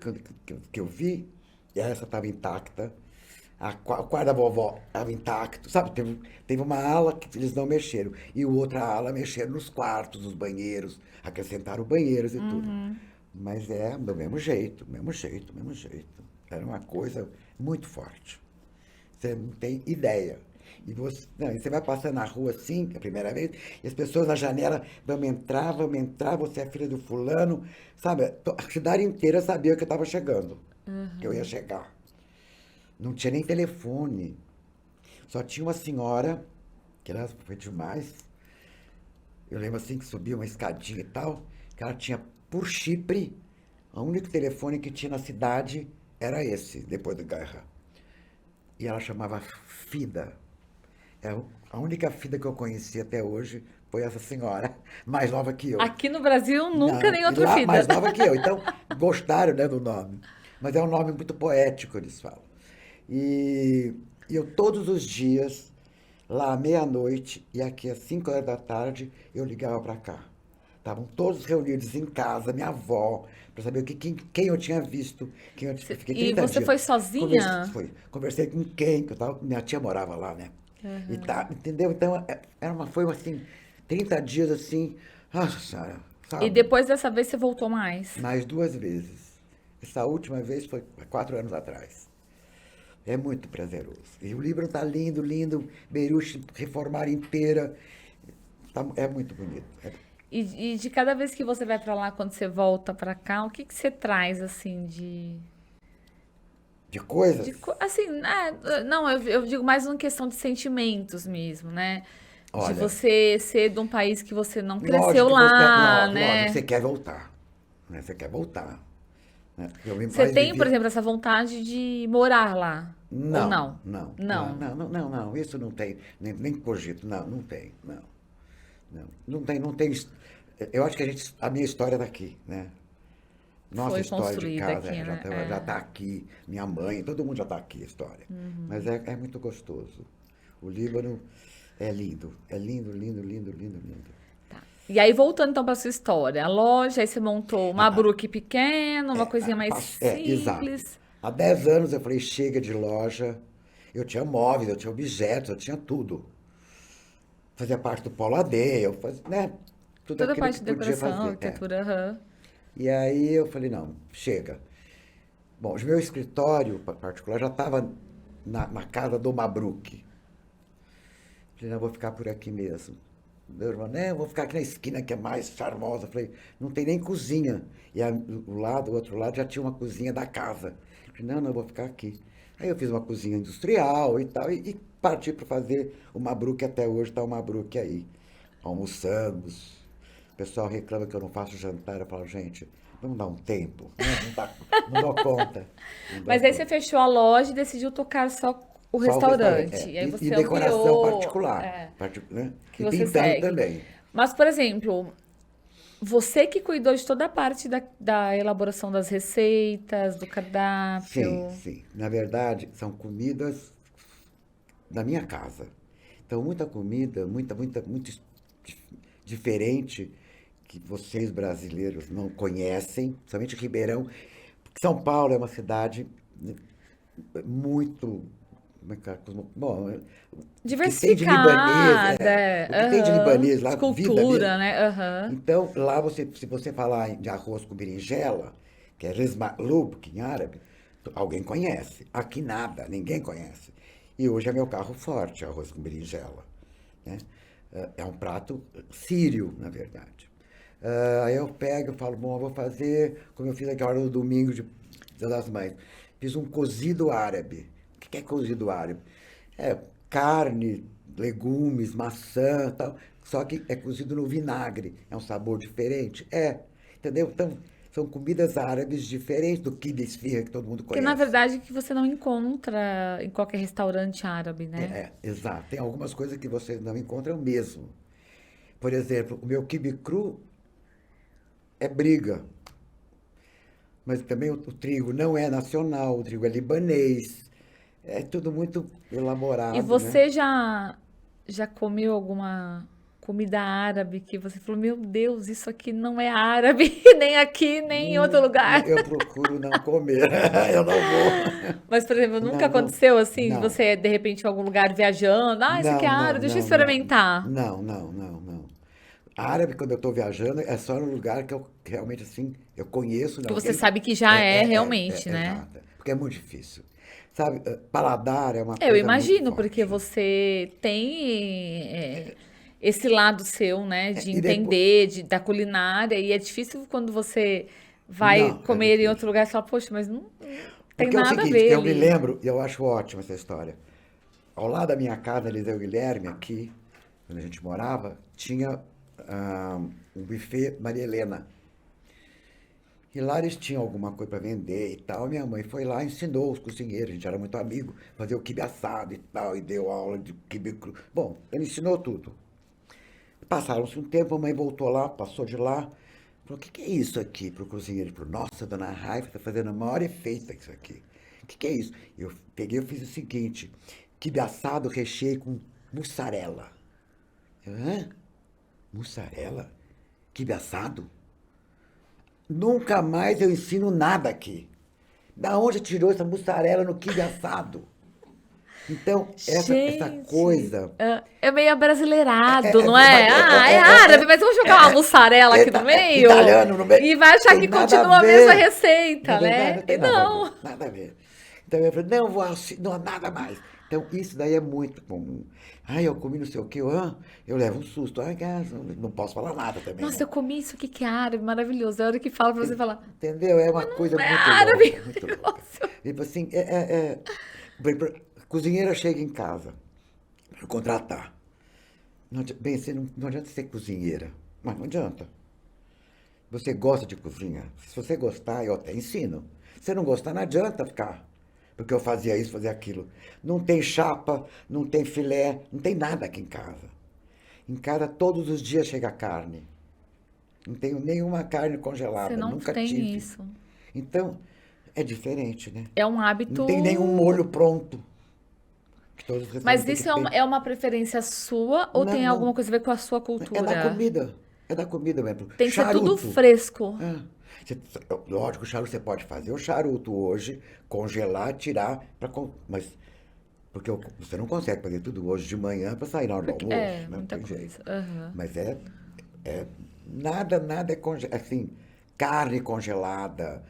que eu vi, essa estava intacta, o quarto da vovó estava intacto, sabe? Teve uma ala que eles não mexeram, e outra ala mexeram nos quartos, nos banheiros, acrescentaram banheiros e tudo. Mas é do mesmo jeito, mesmo jeito, mesmo jeito. Era uma coisa muito forte. Você não tem ideia. E você, não, e você vai passando na rua assim, a primeira vez, e as pessoas na janela, vamos entrar, você é filha do fulano, sabe? A cidade inteira sabia que eu estava chegando, que eu ia chegar. Não tinha nem telefone. Só tinha uma senhora, que ela foi demais. Eu lembro assim que subia uma escadinha e tal, que ela tinha por chipre, o único telefone que tinha na cidade era esse, depois da guerra. E ela chamava Fida. A única Fida que eu conheci até hoje foi essa senhora, mais nova que eu. Aqui no Brasil, nunca Não, nem e outra lá, vida. mais nova que eu. Então, gostaram, né, do nome. Mas é um nome muito poético, eles falam. E eu todos os dias, lá à meia-noite e aqui às 5 horas da tarde, eu ligava para cá. Estavam todos reunidos em casa, minha avó, para saber quem eu tinha visto. Eu fiquei E 30 você dias. foi sozinha? Conversei com quem, que eu tava, minha tia morava lá, né? E tá, entendeu? Então, foi assim, 30 dias assim, nossa senhora, E sabe? depois dessa vez você voltou mais? Mais 2 vezes. Essa última vez foi há 4 anos atrás. É muito prazeroso. E o livro está lindo, lindo. Beirute reformar inteira. É muito bonito. E de cada vez que você vai pra lá, quando você volta pra cá, o que que você traz assim De coisas. assim, não, eu digo mais uma questão de sentimentos mesmo, né? De Olha, você ser de um país que você não cresceu lógico que você, lá, lógico, né? você quer voltar. Né? Você quer voltar. Né? Eu Você mais tem, por vivia. exemplo, essa vontade de morar lá? Ou Não, não? não, não, Não. não, não, não, não, isso não tem, nem cogito, não, não tem, não, não, não tem, eu acho que a minha história está aqui, né? Nossa Foi história de construída casa aqui, né? já está aqui, minha mãe, todo mundo já está aqui, a história. Mas é muito gostoso. O Líbano é lindo, lindo, lindo, lindo, lindo. Tá. E aí, voltando então para sua história, a loja, aí você montou uma bruque pequena, uma coisinha mais Exato. simples. Há 10 anos eu falei, chega de loja. Eu tinha móveis, eu tinha objetos, eu tinha tudo. Fazia parte do Polo AD, eu fazia, né? Tudo Toda a aquilo parte que de podia decoração, fazer. arquitetura, aham. E aí eu falei, não, chega. Bom, o meu escritório particular já estava na casa do Mabruque. Falei, não, vou ficar por aqui mesmo. Meu irmão, né, eu vou ficar aqui na esquina que é mais charmosa. Falei, não tem nem cozinha. E o outro lado já tinha uma cozinha da casa. Falei, não, não, eu vou ficar aqui. Aí eu fiz uma cozinha industrial e tal, e parti para fazer o Mabruque até hoje, está o Mabruque aí. Almoçamos. O pessoal reclama que eu não faço jantar. Eu falo, gente, vamos dar um tempo. Não dou conta. Não dou Mas aí você conta. fechou a loja e decidiu tocar só o Só o restaurante. restaurante. E aí E você decoração ampliou, particular. Né? que E você pintando segue. também. Mas, por exemplo, você que cuidou de toda a parte da elaboração das receitas, do Sim, cardápio. sim. Na verdade, são comidas da minha casa. Então, muita comida, muito diferente que vocês brasileiros não conhecem, somente Ribeirão. Porque São Paulo é uma cidade né, muito. Como é que é? Bom, o que tem de libanês, Diversificada, o que tem de aham. libanês De lá, vida mesmo. cultura, né? Aham. Então, lá se você falar de arroz com berinjela, que é resmalub, que em árabe, alguém conhece. Aqui nada, ninguém conhece. E hoje é meu carro forte, arroz com berinjela. Né? É um prato sírio, na verdade. Aí eu pego e falo, bom, eu vou fazer, como eu fiz agora no domingo de Dia das Mães, fiz um cozido árabe. O que é cozido árabe? É carne, legumes, maçã, tal, só que é cozido no vinagre. É um sabor diferente? É, entendeu? Então, São comidas árabes diferentes do quibe esfirra que todo mundo Que conhece. na verdade que você não encontra em qualquer restaurante árabe, né? Exato. Tem algumas coisas que você não encontra mesmo. Por exemplo, o meu quibe cru é briga. Mas também o trigo não é nacional, o trigo é libanês. É tudo muito E elaborado, né? você já comeu alguma comida árabe que você falou, meu Deus, isso aqui não é árabe, nem aqui, nem em outro lugar? Eu procuro não comer. Eu não vou. Mas, por exemplo, nunca Não, não, aconteceu assim, de não. você, de repente, em algum lugar viajando, ah, isso aqui é Não, não, árabe, deixa eu não, não. experimentar. Não, não, não, não. Árabe, quando eu estou viajando, é só no lugar que eu realmente, assim, eu conheço. Que Não, você sabe que já é realmente, né? exato. Porque é muito difícil. Sabe, paladar é uma Eu coisa muito imagino, porque forte. você tem esse lado seu, né, de E depois... entender da culinária, e é difícil quando você vai Não, é comer em outro difícil. lugar e fala, poxa, mas não tem Porque é o nada a seguinte, ver eu me ali. lembro, e eu acho ótima essa história. Ao lado da minha casa, Eliseu Guilherme, aqui, onde a gente morava, tinha um buffet Maria Helena. E lá eles tinham alguma coisa para vender e tal. Minha mãe foi lá e ensinou os cozinheiros, a gente era muito amigo, fazer o quibe assado e tal, e deu aula de quibe cru. Bom, ele ensinou tudo. Passaram-se um tempo, a mãe voltou lá, passou de lá, falou, o que é isso aqui para o cozinheiro? Ele falou, nossa, dona Raifa, está fazendo o maior efeito isso aqui. O que é isso? Eu peguei e fiz o seguinte, quibe assado recheio com mussarela. Eu, hã? Mussarela? Quibe assado? Nunca mais eu ensino nada aqui. Da onde tirou essa mussarela no quibe assado? Então, essa Gente, coisa... é meio abrasileirado, não Mas é? Ah, é árabe, mas vamos jogar uma mussarela aqui no meio italiano no meio. e vai achar Tem que nada a continua a mesma ver. Na receita, verdade, né? não E tem nada a ver. não. Nada a ver. Então eu falei, não vou não nada mais. Então isso daí é muito comum. Ai, eu comi não sei o que, eu levo um susto. Ai, não posso falar nada também, Nossa, né? eu comi isso aqui que é árabe, maravilhoso. É a hora que fala pra você falar, Entendeu? É uma mas coisa não é muito árabe louca, o muito louca. negócio. Tipo assim, cozinheira chega em casa, para contratar. Bem, você não adianta ser cozinheira, mas não adianta. Você gosta de cozinha? Se você gostar, eu até ensino. Se você não gostar, não adianta ficar. Porque eu fazia isso, fazia aquilo. Não tem chapa, não tem filé, não tem nada aqui em casa. Em casa, todos os dias chega carne. Não tenho nenhuma carne Você congelada, não nunca tem tive. isso. Então, é diferente, né? É um Não hábito. tem nenhum molho pronto, que todos os restaurantes Mas têm que isso ter. é uma preferência sua ou Não, tem alguma não. coisa a ver com a sua É da cultura? comida. É da comida mesmo. Tem que ser tudo Charuto. fresco. É. Lógico, o charuto você pode fazer o charuto hoje, congelar, tirar, mas porque você não consegue fazer tudo hoje de manhã para sair na hora do Porque almoço, é né? Não muita tem jeito. coisa. Aham. Mas nada é congelado, assim, carne congelada.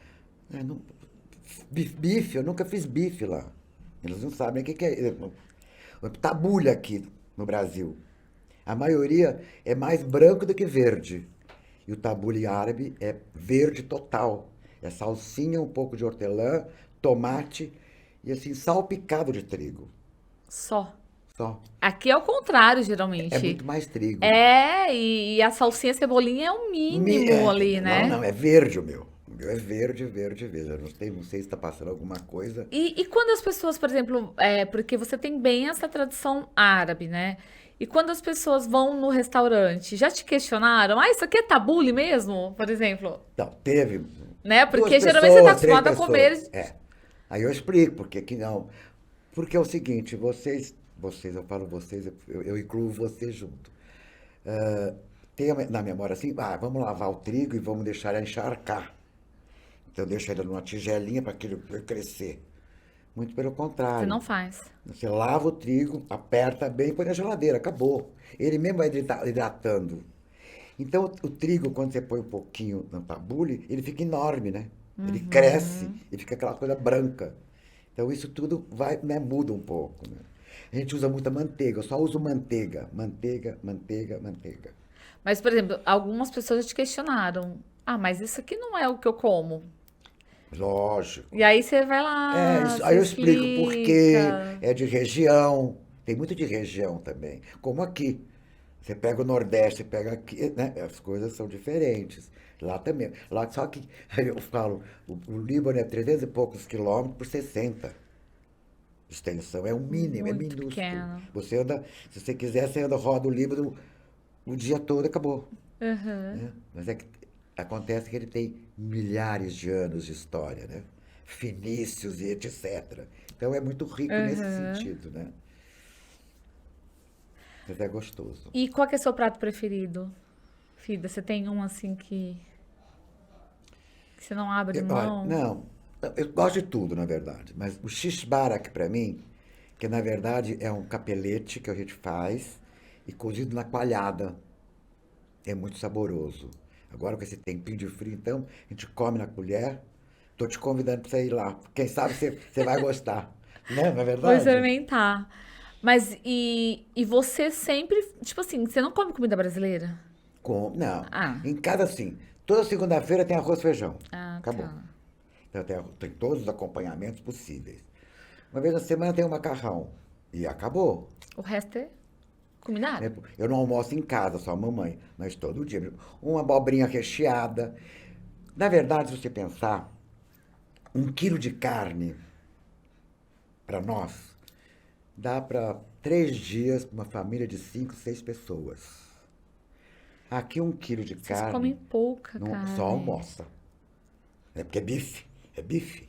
Bife, eu nunca fiz bife lá. Eles não sabem o que é. Tabule aqui no Brasil. A maioria é mais branco do que verde. E o tabule árabe é verde total. É salsinha, um pouco de hortelã, tomate e assim, salpicado de trigo. Só. Só. Aqui é o contrário, É muito geralmente. mais trigo. É, e a salsinha, a cebolinha é o mínimo ali, Não, né? não, é verde o meu. O meu é verde, verde, verde. Eu não sei se está passando alguma coisa. E quando as pessoas, por exemplo, porque você tem bem essa tradição árabe, né? E quando as pessoas vão no restaurante, já te questionaram? Ah, isso aqui é tabule mesmo? Por exemplo, Não, teve né? duas Porque geralmente você está pessoas, três acostumado a comer. pessoas. Aí eu explico porque que não. Porque é o seguinte, eu falo vocês, eu incluo vocês junto. Tem na memória assim, vamos lavar o trigo e vamos deixar ele encharcar. Então deixa ele numa tigelinha para aquilo crescer. Muito pelo Você contrário. não faz. Você lava o trigo, aperta bem e põe na geladeira, acabou. Ele mesmo vai hidratando. Então o trigo, quando você põe um pouquinho no tabule, ele fica enorme, né? Ele cresce e fica aquela coisa branca. Então isso tudo vai, né, muda um pouco, né? A gente usa muita manteiga, eu só uso manteiga. Manteiga, manteiga, manteiga. Mas, por exemplo, algumas pessoas já te questionaram. Ah, mas isso aqui não é o que eu como. Lógico. E aí você vai lá, Aí você eu explico por quê, explica. é de região, tem muito de região também, como aqui. Você pega o Nordeste, pega aqui, né? As coisas são diferentes. Lá também. Lá, só que, aí eu falo, o Líbano é 300 e poucos quilômetros por 60 de extensão. É um mínimo, é Muito minúsculo. pequeno. Você anda, se você quiser, você anda, roda o Líbano o dia todo e acabou. Aham. Né? Mas é que acontece que ele tem milhares de anos de história, né? Fenícios e etc. Então é muito rico nesse Aham. sentido, né? Mas é gostoso. E qual que é seu prato preferido, Fida? Você tem um assim que você não abre Olha, mão? não, eu gosto de tudo, na verdade, mas o shishbarak para mim, que na verdade é um capelete que a gente faz e cozido na coalhada, é muito saboroso. Agora com esse tempinho de frio, então, a gente come na colher. Tô te convidando para você ir lá. Quem sabe você vai gostar, né? Não é Vou verdade? experimentar. Mas e você sempre, tipo assim, você não come comida brasileira? Não. Ah, Em casa, sim. Toda segunda-feira tem arroz e feijão. tá. Acabou. Então, tem todos os acompanhamentos possíveis. Uma vez na semana tem um macarrão. E acabou. O resto é combinado? Né? Eu não almoço em casa, só a mamãe, mas todo dia. Uma abobrinha recheada. Na verdade, se você pensar, 1 quilo de carne para nós dá para 3 dias para uma família de 5, 6 pessoas. Aqui 1 quilo de Vocês carne comem pouca só carne. almoça. É porque é bife. É bife.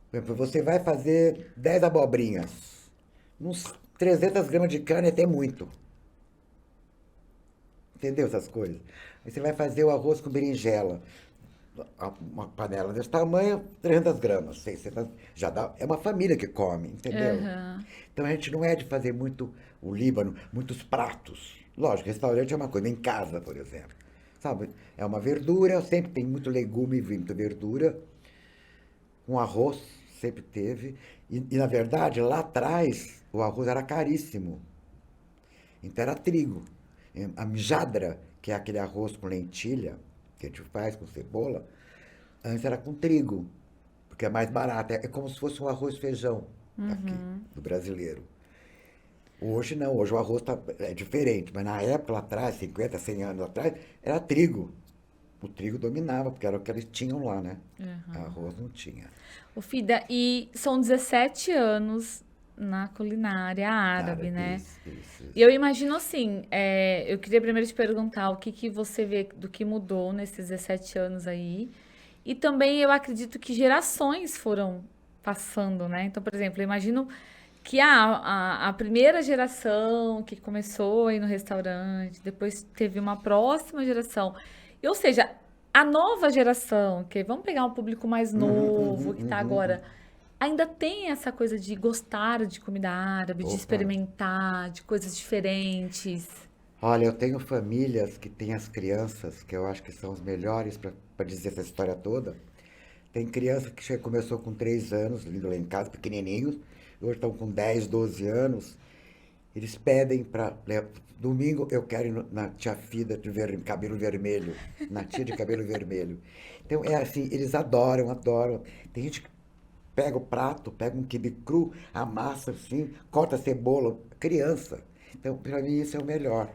Por exemplo, você vai fazer 10 abobrinhas. Uns 300 gramas de carne é até muito. Entendeu essas coisas? Aí você vai fazer o arroz com berinjela. Uma panela desse tamanho, 300 gramas, 600, já dá, é uma família que come, entendeu? Aham. Então a gente não é de fazer muito o Líbano, muitos pratos. Lógico, restaurante é uma coisa, em casa, por exemplo. Sabe? É uma verdura, sempre tem muito legume e muita verdura. Um arroz, sempre teve. Na verdade, lá atrás, o arroz era caríssimo. Então era trigo. A mijadra, que é aquele arroz com lentilha, que a gente faz com cebola, antes era com trigo, porque é mais barato. É como se fosse um arroz e feijão aqui, do brasileiro. Hoje não, hoje o arroz é diferente, mas na época lá atrás, 50, 100 anos atrás, era trigo. O trigo dominava, porque era o que eles tinham lá, né? Arroz não tinha. O Fida, e são 17 anos na culinária árabe, Árabe, né? isso, E eu isso. imagino assim, eu queria primeiro te perguntar o que que você vê do que mudou nesses 17 anos aí. E também eu acredito que gerações foram passando, né? Então, por exemplo, eu imagino que a primeira geração que começou aí no restaurante, depois teve uma próxima geração. E, ou seja, a nova geração, que vamos pegar um público mais Uhum, novo, uhum, que está uhum. agora, ainda tem essa coisa de gostar de comida árabe, de Opa. experimentar, de coisas diferentes. Olha, eu tenho famílias que têm as crianças, que eu acho que são os melhores para dizer essa história toda. Tem criança que começou com 3 anos, vindo lá em casa, pequenininhos, hoje estão com 10, 12 anos. Eles pedem para. Domingo eu quero ir na tia Fida de cabelo vermelho, na tia de cabelo vermelho. Então é assim, eles adoram, adoram. Tem gente que pega o prato, pega um quibe cru, amassa assim, corta a cebola, criança. Então, para mim, isso é o melhor.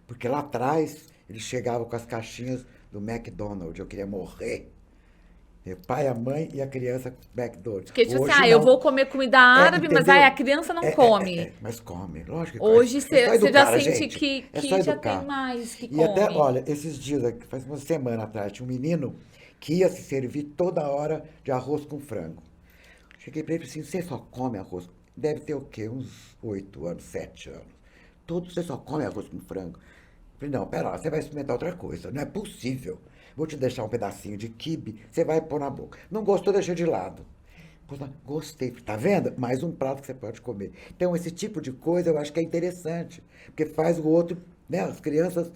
Porque lá atrás, eles chegavam com as caixinhas do McDonald's, eu queria morrer. Meu pai, a mãe e a criança com McDonald's. Porque, tipo assim, Hoje eu não. vou comer comida árabe, mas aí a Entendeu? criança não come. Mas come, lógico que come. Hoje É só você já educar a sente gente. É só que já tem educar. mais que E até, come. olha, esses dias, faz uma semana atrás, tinha um menino que ia se servir toda hora de arroz com frango. Cheguei para ele e falei assim, você só come arroz? Deve ter o quê? Uns 8 anos, 7 anos. Você só come arroz com frango? Eu falei, não, pera lá, você vai experimentar outra coisa. Não é possível. Vou te deixar um pedacinho de quibe, você vai pôr na boca. Não gostou, deixa de lado. Pô, gostei. Tá vendo? Mais um prato que você pode comer. Então, esse tipo de coisa eu acho que é interessante. Porque faz o outro, né? As crianças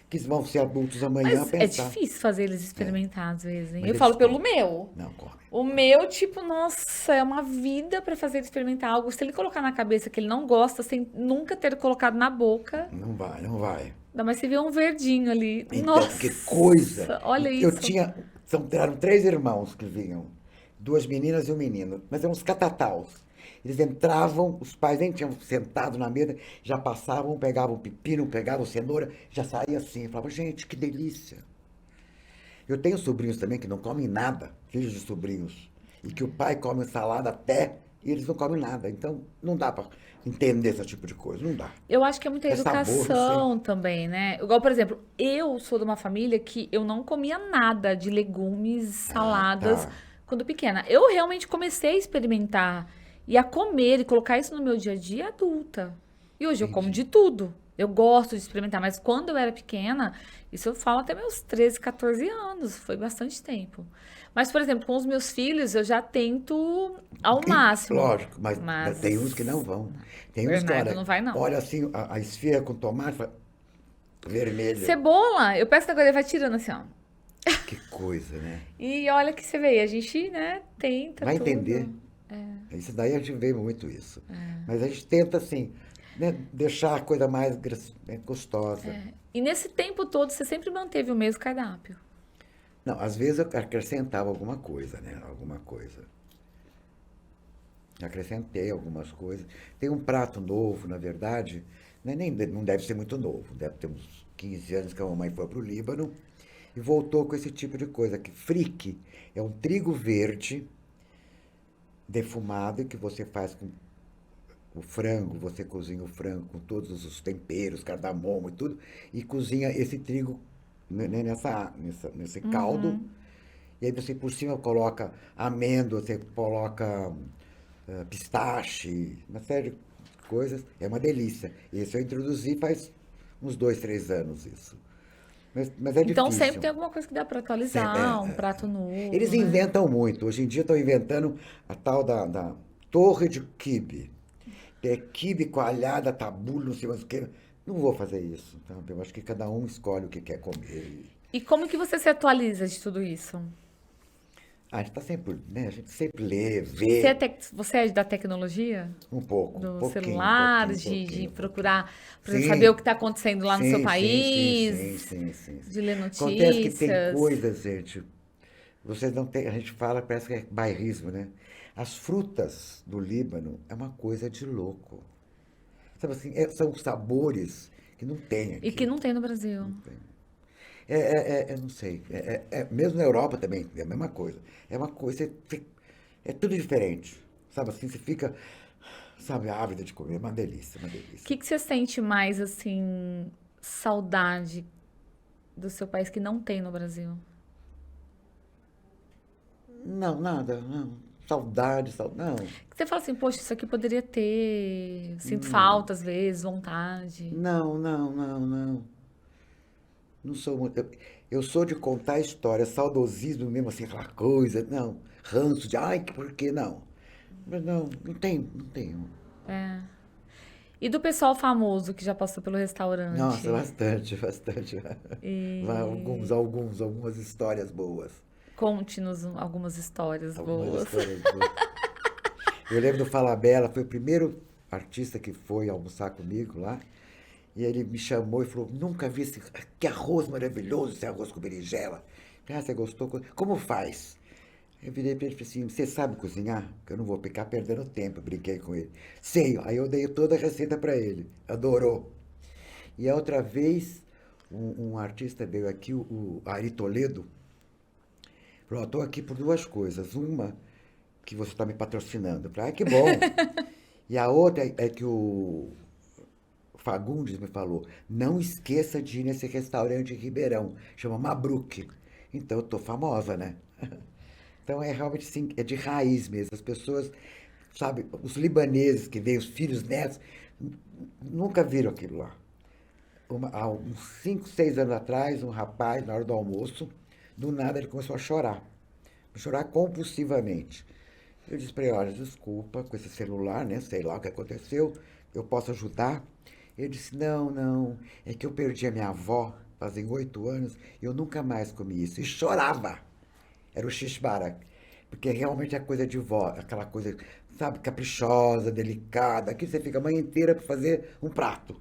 que vão ser adultos amanhã Mas é pensar. difícil fazer eles experimentar às vezes, hein? Mas Eu eles falo pelo comem. meu. Não, comem. O meu, tipo, nossa, é uma vida pra fazer ele experimentar algo. Se ele colocar na cabeça que ele não gosta, sem nunca ter colocado na boca, Não vai, não vai. ainda mais se vê um verdinho ali. Então, que coisa! Nossa, olha Eu isso. tinha. Eram 3 irmãos que vinham. 2 meninas e um menino. Mas eram uns catataus. Eles entravam, os pais nem tinham sentado na mesa, já passavam, pegavam pepino, pegavam cenoura, já saía assim. Eu falava, gente, que delícia. Eu tenho sobrinhos também que não comem nada, filhos de sobrinhos, e que o pai come salada até e eles não comem nada. Então, não dá para entender esse tipo de coisa, não dá. Eu acho que é muita É sabor, não sei. educação também, né? Igual, por exemplo, eu sou de uma família que eu não comia nada de legumes, Ah, saladas tá. quando pequena. Eu realmente comecei a experimentar e a comer e colocar isso no meu dia a dia adulta. E hoje eu como Entendi. de tudo. Eu gosto de experimentar, mas quando eu era pequena, isso eu falo até meus 13, 14 anos, foi bastante tempo. Mas, por exemplo, com os meus filhos, eu já tento ao máximo. Lógico, mas tem uns que não Mas vão. o Tem uns que, Bernardo olha, não vai, não. olha assim, a esfirra com tomate, fala, vermelho. Cebola, eu peço agora, ele vai tirando assim, ó. Que coisa, né? E olha que você vê, a gente, né, tenta Vai entender. tudo. Isso daí a gente vê muito isso. Mas a gente tenta, assim, né, deixar a coisa mais gostosa. E nesse tempo todo, você sempre manteve o mesmo cardápio. Não, às vezes eu acrescentava alguma coisa, né? Alguma coisa. Acrescentei algumas coisas. Tem um prato novo, na verdade, né, não deve ser muito novo, deve ter uns 15 anos que a mamãe foi para o Líbano e voltou com esse tipo de coisa, que frique é um trigo verde defumado que você faz com o frango, você cozinha o frango com todos os temperos, cardamomo e tudo, e cozinha esse trigo nesse caldo. E aí você por cima coloca amêndoa, você coloca pistache, uma série de coisas. É uma delícia. Esse eu introduzi faz uns 2, 3 anos isso. Mas é Então sempre difícil. tem alguma coisa que dá para É, atualizar, um prato eles novo, né? inventam muito. Hoje em dia estão inventando a tal da torre de quibe. É quibe coalhada, tabule, não sei mais o que. Não vou fazer isso. Tá? Eu acho que cada um escolhe o que quer comer. E como que você se atualiza de tudo isso? A gente tá sempre, né? A gente sempre lê, Você é, vê você é da tecnologia? um pouco, um Do pouquinho, um celular, pouquinho, um de pouquinho, um pouquinho. procurar, por exemplo, saber o Sim, que está acontecendo lá no seu sim, sim, sim, sim, país, sim, sim. de ler Acontece que tem notícias. coisas, gente, vocês não têm, a gente fala, parece que é bairrismo, né? As frutas do Líbano é uma coisa de louco. Sabe assim, são sabores que não tem E que aqui. não tem no Brasil. Não sei, mesmo na Europa também é a mesma coisa. É uma coisa, é tudo diferente. Sabe assim, você fica, sabe, ávida de comer, é uma delícia, uma O delícia. que que você sente mais, assim, saudade do seu país que não tem no Brasil? Não, nada, não. Saudade, não. Que você fala assim, poxa, isso aqui poderia ter. Sinto Não, falta às vezes, vontade. não, não, não, não. Não sou muito. Eu sou de contar história, saudosismo mesmo, assim, aquela coisa, não. Ranço de, ai, que por que não? Mas não, não tenho, não tenho. É. E do pessoal famoso que já passou pelo Nossa, restaurante? bastante, bastante. Vai, E algumas histórias boas. conte-nos algumas histórias Algumas boas. histórias boas. Eu lembro do Falabella, foi o primeiro artista que foi almoçar comigo lá. E ele me chamou e falou: Nunca vi esse. Que arroz maravilhoso, esse arroz com berinjela. Falei, você gostou? Como faz? Eu virei para ele e falei assim: Você sabe cozinhar? Que eu não vou ficar perdendo tempo. Eu brinquei com ele. Sei. Aí eu dei toda a receita para ele. Adorou. E a outra vez, um artista veio aqui, o Ari Toledo, falou: Estou aqui por duas coisas. Uma, que você está me patrocinando. Eu falei: que bom. E a outra é que o Fagundes me falou: não esqueça de ir nesse restaurante em Ribeirão, chama Mabruque. Então eu tô famosa, né? Então é realmente sim, é de raiz mesmo. As pessoas, sabe, os libaneses que veem os filhos netos, nunca viram aquilo lá. Há uns 5, 6 anos atrás, um rapaz, na hora do almoço, do nada ele começou a chorar compulsivamente. Eu disse para ele: olha, desculpa com esse celular, né? Sei lá o que aconteceu, eu posso ajudar? Ele disse: não, não, é que eu perdi a minha avó fazem 8 anos e eu nunca mais comi isso. E chorava. Era o xixbara. Porque realmente é coisa de vó, aquela coisa, sabe, caprichosa, delicada. Aqui você fica a manhã inteira para fazer um prato.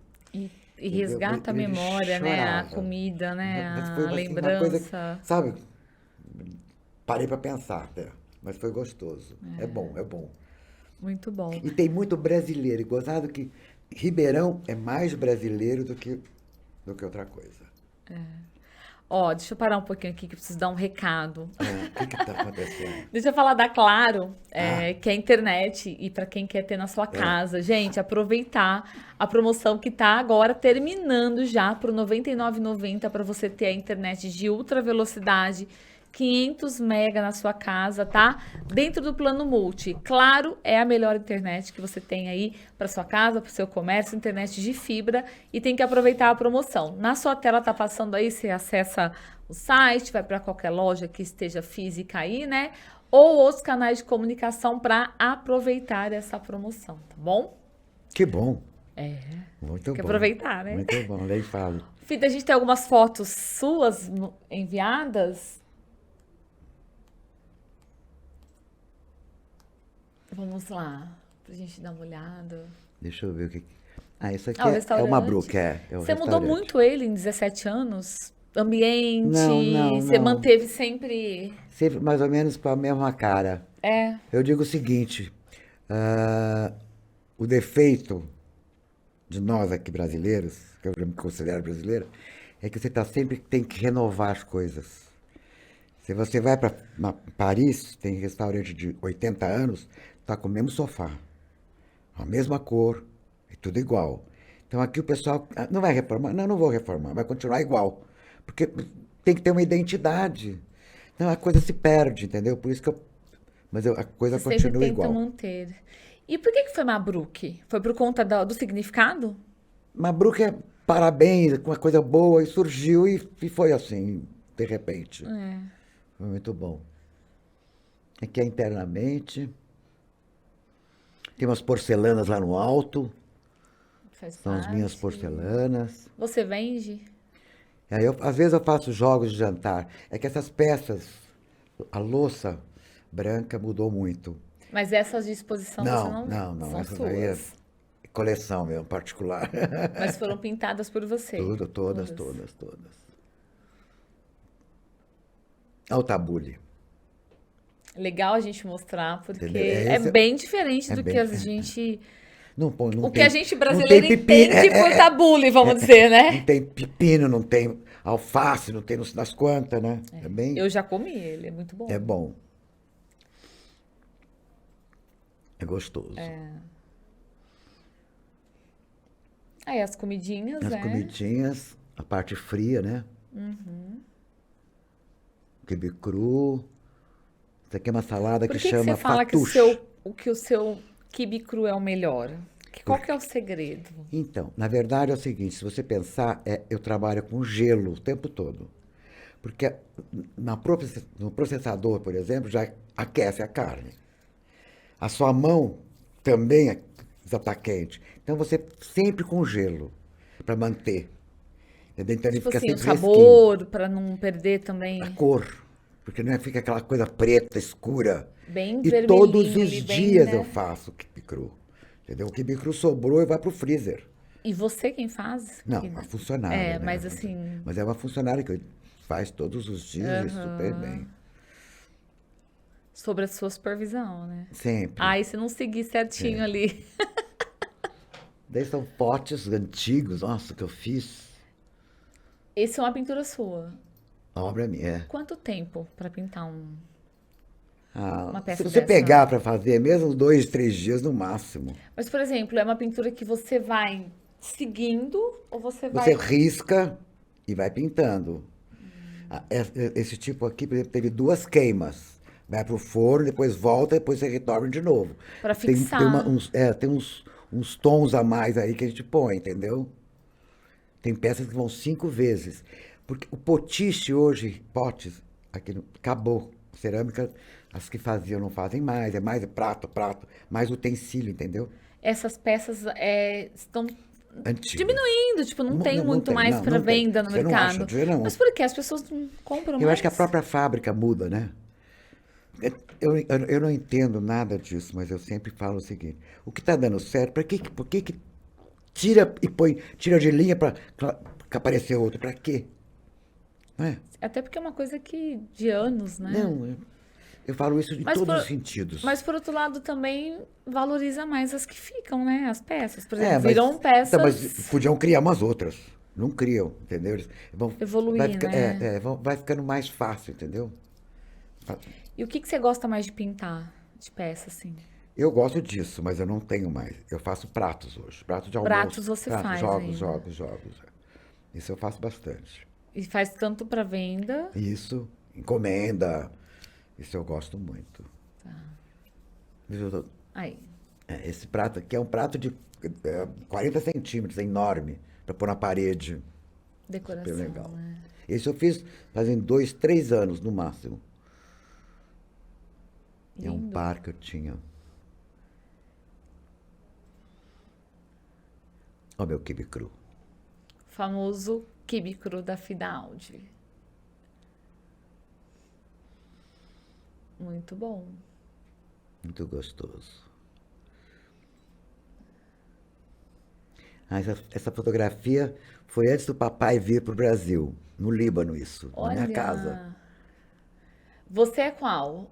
E Entendeu? resgata a Ele memória, né? A chorava. comida, né? Mas foi A assim, uma coisa, lembrança. sabe, parei para pensar até. Mas foi gostoso. É bom, é bom. Muito bom. E tem muito brasileiro. E gozado que Ribeirão é mais brasileiro do que outra coisa. Ó, deixa eu parar um pouquinho aqui que eu preciso dar um recado. O que está acontecendo? Deixa eu falar da Claro, Ah. que é a internet e para quem quer ter na sua casa. Gente, aproveitar a promoção que tá agora terminando já por R$ 99,90 para você ter a internet de ultra velocidade, 500 mega na sua casa, tá? Dentro do plano multi. Claro, é a melhor internet que você tem aí para sua casa, para o seu comércio, internet de fibra e tem que aproveitar a promoção. Na sua tela tá passando aí, você acessa o site, vai para qualquer loja que esteja física aí, né? Ou outros canais de comunicação para aproveitar essa promoção, tá bom? Que bom. Tem Muito que bom. aproveitar, né? Muito bom. Lei fala. Fita, a gente tem algumas fotos suas enviadas. Vamos lá, pra gente dar uma olhada. Deixa eu ver o que. Ah, isso aqui Ah, o é restaurante. uma Brook, é o Você mudou restaurante. muito ele em 17 anos? Ambiente, Não, você não. manteve sempre. Sempre mais ou menos com a mesma cara. É, Eu digo o seguinte: o defeito de nós aqui brasileiros, que eu me considero brasileiro, é que você sempre tem que renovar as coisas. Se você vai para Paris, tem restaurante de 80 anos, tá com o mesmo sofá, a mesma cor, e tudo igual. Então aqui o pessoal não vai reformar, não vou reformar, vai continuar igual, porque tem que ter uma identidade. Então a coisa se perde, entendeu? Por isso que a coisa você sempre continua tenta igual. manter. E por que foi Mabruque? Foi por conta do significado? Mabruque é parabéns, com uma coisa boa, e surgiu e foi assim, de repente. Foi muito bom. Aqui é internamente. Tem umas porcelanas lá no alto. Faz São as minhas parte. porcelanas. Você vende? Aí às vezes eu faço jogos de jantar. É que essas peças, a louça branca mudou muito. Mas essas de exposição você não. Não. São Essas aí é suas. coleção mesmo, particular. Mas foram pintadas por você. Todas. Olha o tabule. Legal a gente mostrar, porque Entendeu? é bem diferente do bem- que a gente. Não, não O que tem, a gente não brasileiro tem pepino, entende por tabule, vamos dizer, não né? tem pepino, não tem alface, não tem não sei das quantas, né? É bem, Eu já comi ele, é muito bom. é bom. É gostoso. Aí as comidinhas, As né? comidinhas, a parte fria, né? Quibe cru. Isso aqui é uma salada Por que que chama você fala que fattoush. o seu quibe cru é o melhor? Qual que é o segredo? Então, na verdade é o seguinte, se você pensar, eu trabalho com gelo o tempo todo. Porque no processador, por exemplo, já aquece a carne. A sua mão também já está quente. Então você sempre com gelo, para manter. Entendeu? Então ele Tipo fica assim, o sempre fresquinho. sabor, para não perder também. A cor, porque não fica aquela coisa preta, escura. Bem E todos vermelhinho os ali, bem, dias né? eu faço quibe cru. Entendeu? O quibe cru sobrou e vai pro freezer. E você quem faz? Não, a funcionária. né? Mas assim, Mas é uma funcionária que faz todos os dias e super bem. sobre a sua supervisão, né? Sempre. Aí se não seguir certinho ali. Daí são potes antigos, nossa, que eu fiz. Esse é uma pintura sua. A obra minha. Quanto tempo para pintar uma Se peça você dessa? pegar para fazer, mesmo 2, 3 dias no máximo. Mas, por exemplo, é uma pintura que você vai seguindo ou você Você vai... risca e vai pintando. Esse tipo aqui, por exemplo, teve 2 queimas. Vai pro forno, depois volta, depois você retorna de novo. Pra Tem fixar. uns tons a mais aí que a gente põe, entendeu? Tem peças que vão 5 vezes. Porque o potiche hoje, potes, acabou. Cerâmica, as que faziam não fazem mais. É mais prato, mais utensílio, entendeu? Essas peças estão Antigo. diminuindo, tipo, não tem não muito tem, mais não para tem. venda no Você não mercado. acha, não. Mas por quê? As pessoas não compram mais? Eu acho que a própria fábrica muda, né? Eu não entendo nada disso, mas eu sempre falo o seguinte: o que está dando certo, por que tira e tira de linha para aparecer outro? Para quê? Não é? Até porque é uma coisa que de anos, né? Não, Eu falo isso em Mas todos por, os sentidos. mas por outro lado também valoriza mais as que ficam, né? As peças, por É, exemplo, viram então, mas peças podiam criar umas outras. Não criam, entendeu? evoluir, né? Vai ficando mais fácil, entendeu? E o que você gosta mais de pintar de peça, assim? Eu gosto disso, mas eu não tenho mais. Eu faço pratos hoje. Pratos de almoço. Pratos você Pratos, faz jogos, ainda. jogos, jogos. Isso eu faço bastante. E faz tanto para venda. Isso, encomenda. Isso eu gosto muito. Aí, Esse prato aqui é um prato de 40 centímetros, é enorme, para pôr na parede. Super decoração, legal. né? Esse eu fiz fazem 2, 3 anos no máximo. É um Lindo. par que eu tinha. Ó, meu quibe cru. Famoso quibe cru da Fidaldi. Muito bom. Muito gostoso. Essa fotografia foi antes do papai vir para o Brasil, no Líbano, isso, na minha casa. Você é qual?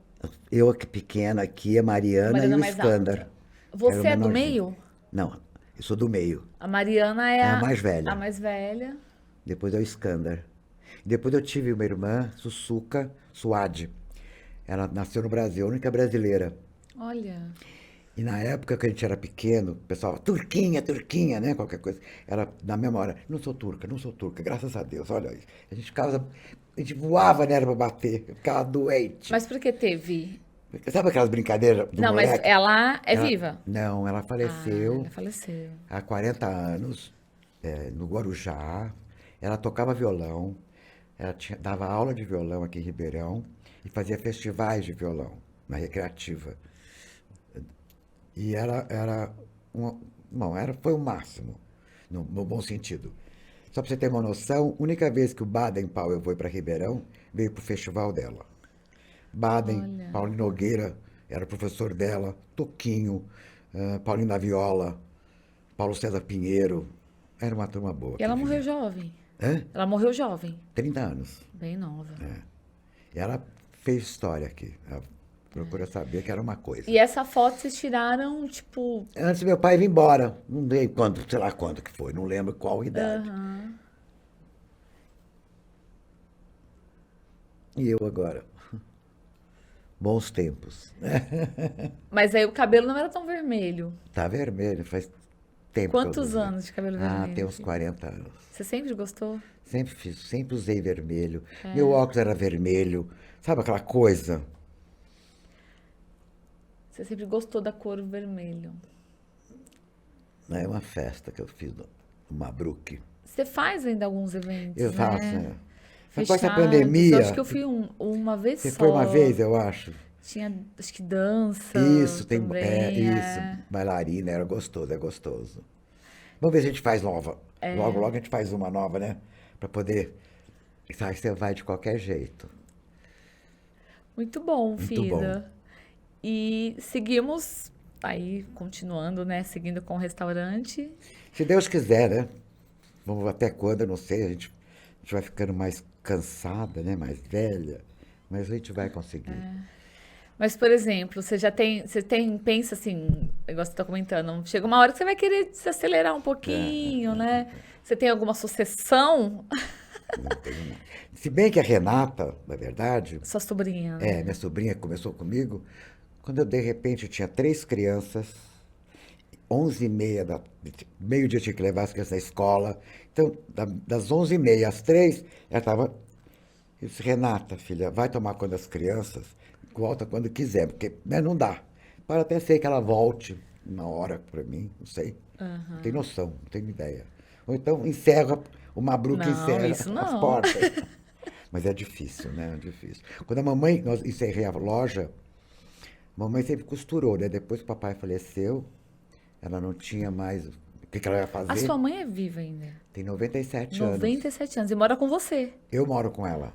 Eu aqui pequena, aqui a Mariana e Mariana o mais Iskandar. alta. Que era o Você é do menorzinho. meio? Não, eu sou do meio. A Mariana é É a mais velha. a mais velha. Depois é o Iskandar. Depois eu tive uma irmã, Sussuca Suad. Ela nasceu no Brasil, a única brasileira. Olha, E na época que a gente era pequeno, o pessoal, Turquinha, Turquinha, né? Qualquer coisa. Ela, na memória, não sou turca, graças a Deus, olha isso. A gente voava nela pra bater, ficava doente. mas por que teve? Sabe aquelas brincadeiras do Não, mas moleque? ela é viva. Não, ela Ah, faleceu ela faleceu. há 40 anos, no Guarujá. Ela tocava violão, dava aula de violão aqui em Ribeirão e fazia festivais de violão na Recreativa. E foi o máximo, no bom sentido. Só para você ter uma noção, a única vez que o Baden Powell foi para Ribeirão, veio para o festival dela. Baden, Olha. Paulinho Nogueira, era professor dela, Toquinho, Paulinho da Viola, Paulo César Pinheiro. Era uma turma boa. E ela que morreu vinha. jovem. Hã? Ela morreu jovem. 30 anos. Bem nova. E ela fez história aqui. Ela procura saber que era uma coisa. E essa foto vocês tiraram, tipo. Antes meu pai vir embora. Não sei quando, sei lá quando que foi, não lembro qual idade. Aham. E eu agora. Bons tempos. Mas aí o cabelo não era tão vermelho. Tá vermelho, faz tempo que eu Quantos não anos de cabelo Ah, vermelho? tem uns 40 anos. Você sempre gostou? Sempre fiz, sempre usei vermelho. Meu óculos era vermelho. Sabe aquela coisa? Você sempre gostou da cor vermelho. É uma festa que eu fiz no Mabruque. Você faz ainda alguns eventos, Eu faço, né? Mas com essa Fechados. pandemia. Eu acho que eu fui uma vez Você só. foi uma vez, eu acho. Tinha, acho que dança Isso, tem. também. Isso. Bailarina, era gostoso, é gostoso. Vamos ver se a gente faz nova. Logo, logo a gente faz uma nova, né? Pra poder. Sabe, você vai de qualquer jeito. Muito bom, Muito bom. Fida. E seguimos aí, continuando, né? Seguindo com o restaurante. Se Deus quiser, né? Vamos até quando, eu não sei. A gente vai ficando mais cansada, né? Mais velha. Mas a gente vai conseguir. Mas, por exemplo, pensa assim, igual você está comentando, chega uma hora que você vai querer desacelerar um pouquinho, né? Você tem alguma sucessão? Não tenho nada. Se bem que a Renata, na verdade, Sua sobrinha, né? minha sobrinha que começou comigo, quando eu, de repente, eu tinha 3 crianças, 11h30, meio-dia eu tinha que levar as crianças na escola. Então, das 11h30 às 3, ela estava. Eu disse, Renata, filha, vai tomar conta das crianças, volta quando quiser, porque né, não dá. Pode até ser que ela volte uma hora para mim, não sei. Não tenho noção, não tenho ideia. Ou então encerra, o Mabruque Não, encerra isso as não. portas. Mas é difícil, né? É difícil. Quando a mamãe, nós encerrei a loja, a mamãe sempre costurou, né? Depois que o papai faleceu, ela não tinha mais. O que ela ia fazer? A sua mãe é viva ainda. Tem 97 anos. 97 anos. E mora com você. Eu moro com ela.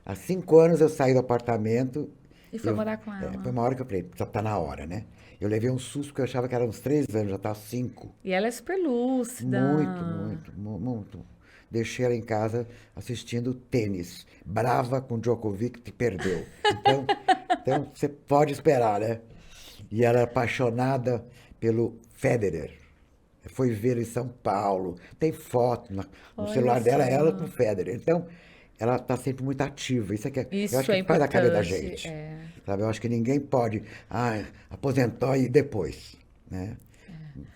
Há 5 anos eu saí do apartamento. E foi morar com ela. Foi uma hora que eu falei, tá na hora, né? Eu levei um susto porque eu achava que era uns 3 anos, já tá 5. E ela é super lúcida. Muito. Deixei ela em casa assistindo tênis. Brava com o Djokovic que perdeu. Então, Então, você pode esperar, né? E ela é apaixonada pelo Federer. Foi ver em São Paulo. Tem foto no Olha celular dela, ela com só. o Federer. Então, ela está sempre muito ativa. Isso é que eu acho Isso que é faz a cabeça da importante. gente. Sabe? Eu acho que ninguém pode, aposentou e depois, né?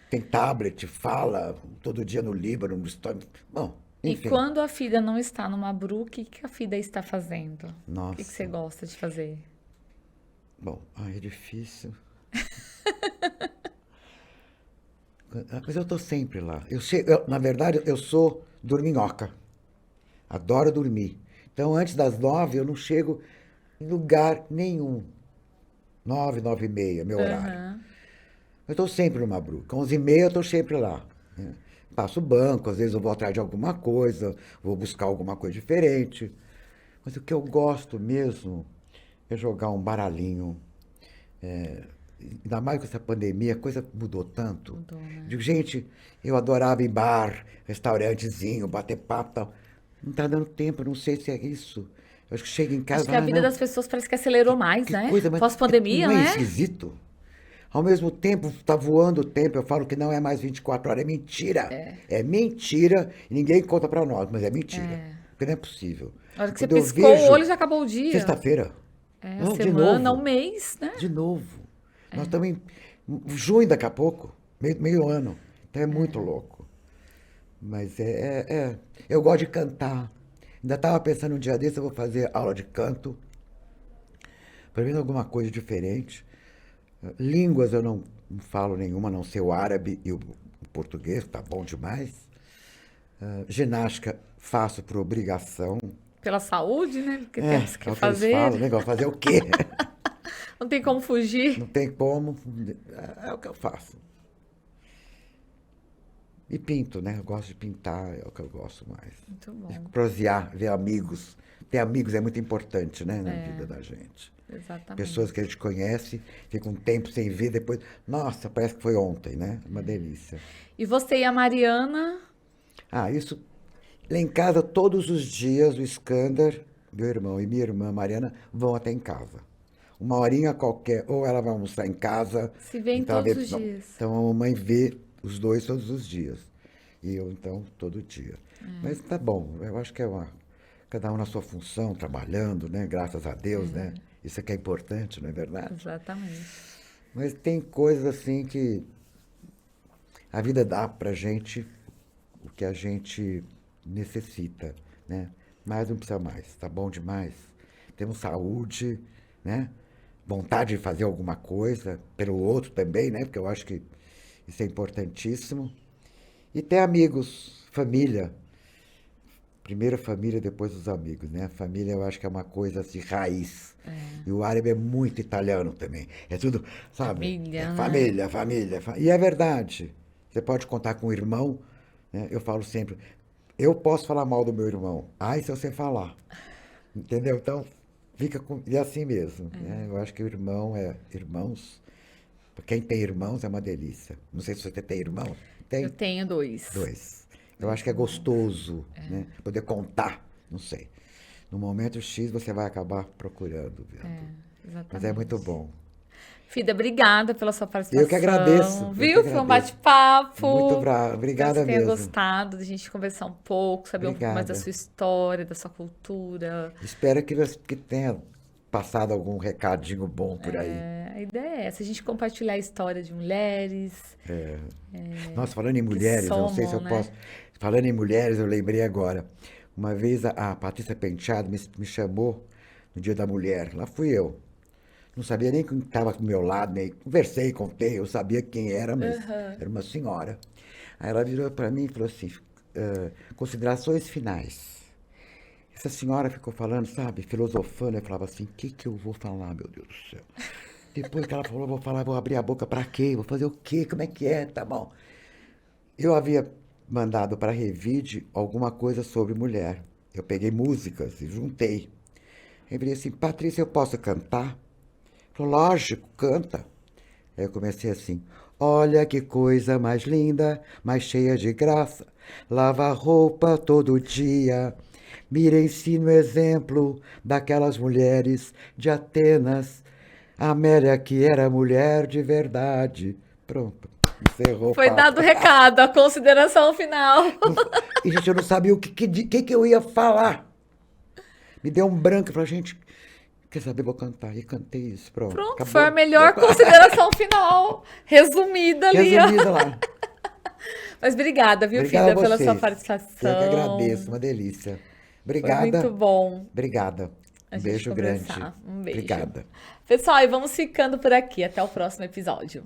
Tem tablet, fala todo dia no Líbano, no Estómago. Bom, E enfim. quando a Fida não está numa Bru, o que que a Fida está fazendo? O que que você Nossa. gosta de fazer? Bom, é difícil. Mas eu estou sempre lá. Na verdade, eu sou dorminhoca. Adoro dormir. Então, antes das 9, eu não chego em lugar nenhum. 9, 9h30, meu horário. Aham. Eu estou sempre no Mabru. Com 11h30 eu estou sempre lá, né? Passo o banco, às vezes eu vou atrás de alguma coisa, vou buscar alguma coisa diferente. Mas o que eu gosto mesmo é jogar um baralhinho. Ainda mais com essa pandemia, a coisa mudou tanto. Mudou, né? Digo, gente, eu adorava ir em bar, restaurantezinho, bater papo e tal. Não está dando tempo, eu não sei se é isso. Eu acho que chega em casa Acho e que a falo, vida não, das pessoas parece que acelerou mais, que né? coisa, mas Pós-pandemia, não é né? esquisito? Ao mesmo tempo, está voando o tempo. Eu falo que não é mais 24 horas, é mentira. É mentira e ninguém conta para nós, mas é mentira. Porque não é possível. A hora que você Quando eu piscou o vejo, olho, já acabou o dia. sexta-feira, É, a não, de semana, o novo, mês, né? de novo. Nós estamos em junho daqui a pouco, meio ano. Então é muito louco. Mas eu gosto de cantar. Ainda estava pensando um dia desse, eu vou fazer aula de canto. Para mim, alguma coisa diferente. Línguas eu não falo nenhuma, a não ser o árabe e o português, tá bom demais. Ginástica faço por obrigação. Pela saúde, né? Porque temos É que o que eles fazer. falam, né? Fazer o quê? Não tem como fugir. Não tem como. É o que eu faço. E pinto, né? Eu gosto de pintar, é o que eu gosto mais. Muito bom. De prosear, ver amigos. Ter amigos é muito importante, né? Na vida da gente. Exatamente. Pessoas que a gente conhece, fica um tempo sem ver, depois, nossa, parece que foi ontem, né? Uma delícia. E você e a Mariana? Isso. Lá em casa, todos os dias, o Skander, meu irmão, e minha irmã Mariana vão até em casa. Uma horinha qualquer, ou ela vai almoçar em casa. Se vêem então ela todos vê- os não, dias. Então a mamãe vê os dois todos os dias. E eu, então, todo dia. Mas tá bom, eu acho que cada um na sua função, trabalhando, né? Graças a Deus, né? Isso é que é importante, não é verdade? Exatamente. Mas tem coisas assim que a vida dá pra gente o que a gente necessita, né? Mas não precisa mais, tá bom demais. Temos saúde, né? Vontade de fazer alguma coisa pelo outro também, né? Porque eu acho que isso é importantíssimo. E ter amigos, família. Primeiro a família, depois os amigos, né? A família eu acho que é uma coisa assim, raiz. E o árabe é muito italiano também. É tudo, sabe? Família, né? Família, família. E é verdade. Você pode contar com o irmão, né? Eu falo sempre, eu posso falar mal do meu irmão. Se você falar. Entendeu? Então, e assim mesmo. Né? Eu acho que o irmão irmãos. Quem tem irmãos é uma delícia. Não sei se você tem irmão. Tem? Eu tenho dois. Dois. Eu acho que é gostoso, né? Poder contar, não sei. No momento X você vai acabar procurando, vendo. Exatamente. Mas é muito bom. Fida, obrigada pela sua participação. Eu que agradeço. eu Viu? que Foi um agradeço. bate-papo. Muito bravo. Espero Obrigada que você tenha mesmo. gostado de a gente conversar um pouco, saber um pouco mais da Obrigada. sua história, da sua cultura. Espero que tenha passado algum recadinho bom por aí. A ideia é essa, a gente compartilhar a história de mulheres. Nossa, falando em mulheres, eu não sei se eu somam, né? posso. Falando em mulheres, eu lembrei agora. Uma vez a Patrícia Penteado me chamou no Dia da Mulher. Lá fui eu. Não sabia nem quem estava do meu lado, nem conversei, contei, eu sabia quem era, mas era uma senhora. Aí ela virou para mim e falou assim: considerações finais. Essa senhora ficou falando, sabe, filosofando, eu falava assim: o que eu vou falar, meu Deus do céu? Depois que ela falou, vou abrir a boca para quê? Vou fazer o quê? Como é que é? Tá bom. Eu havia mandado para a Revide alguma coisa sobre mulher. Eu peguei músicas e juntei. Eu falei assim: Patrícia, eu posso cantar? Falou: lógico, canta. Aí eu comecei assim: olha que coisa mais linda, mais cheia de graça, lava a roupa todo dia. Mira ensina o exemplo daquelas mulheres de Atenas A Amélia que era mulher de verdade. Pronto, encerrou o Foi papo. dado o recado, a consideração final. E, gente, eu não sabia o que eu ia falar. Me deu um branco. Eu falei, gente, quer saber, vou cantar. E cantei isso, pronto. Pronto, acabou. foi a melhor consideração final. Resumida ali, ó. Resumida lá. Mas obrigada, viu, Obrigado filha, a pela sua vocês. participação. Eu que agradeço, uma delícia. Foi Obrigada. muito bom Obrigada. a Um gente beijo grande. conversar. Um beijo. Obrigada. Pessoal, e vamos ficando por aqui. Até o próximo episódio.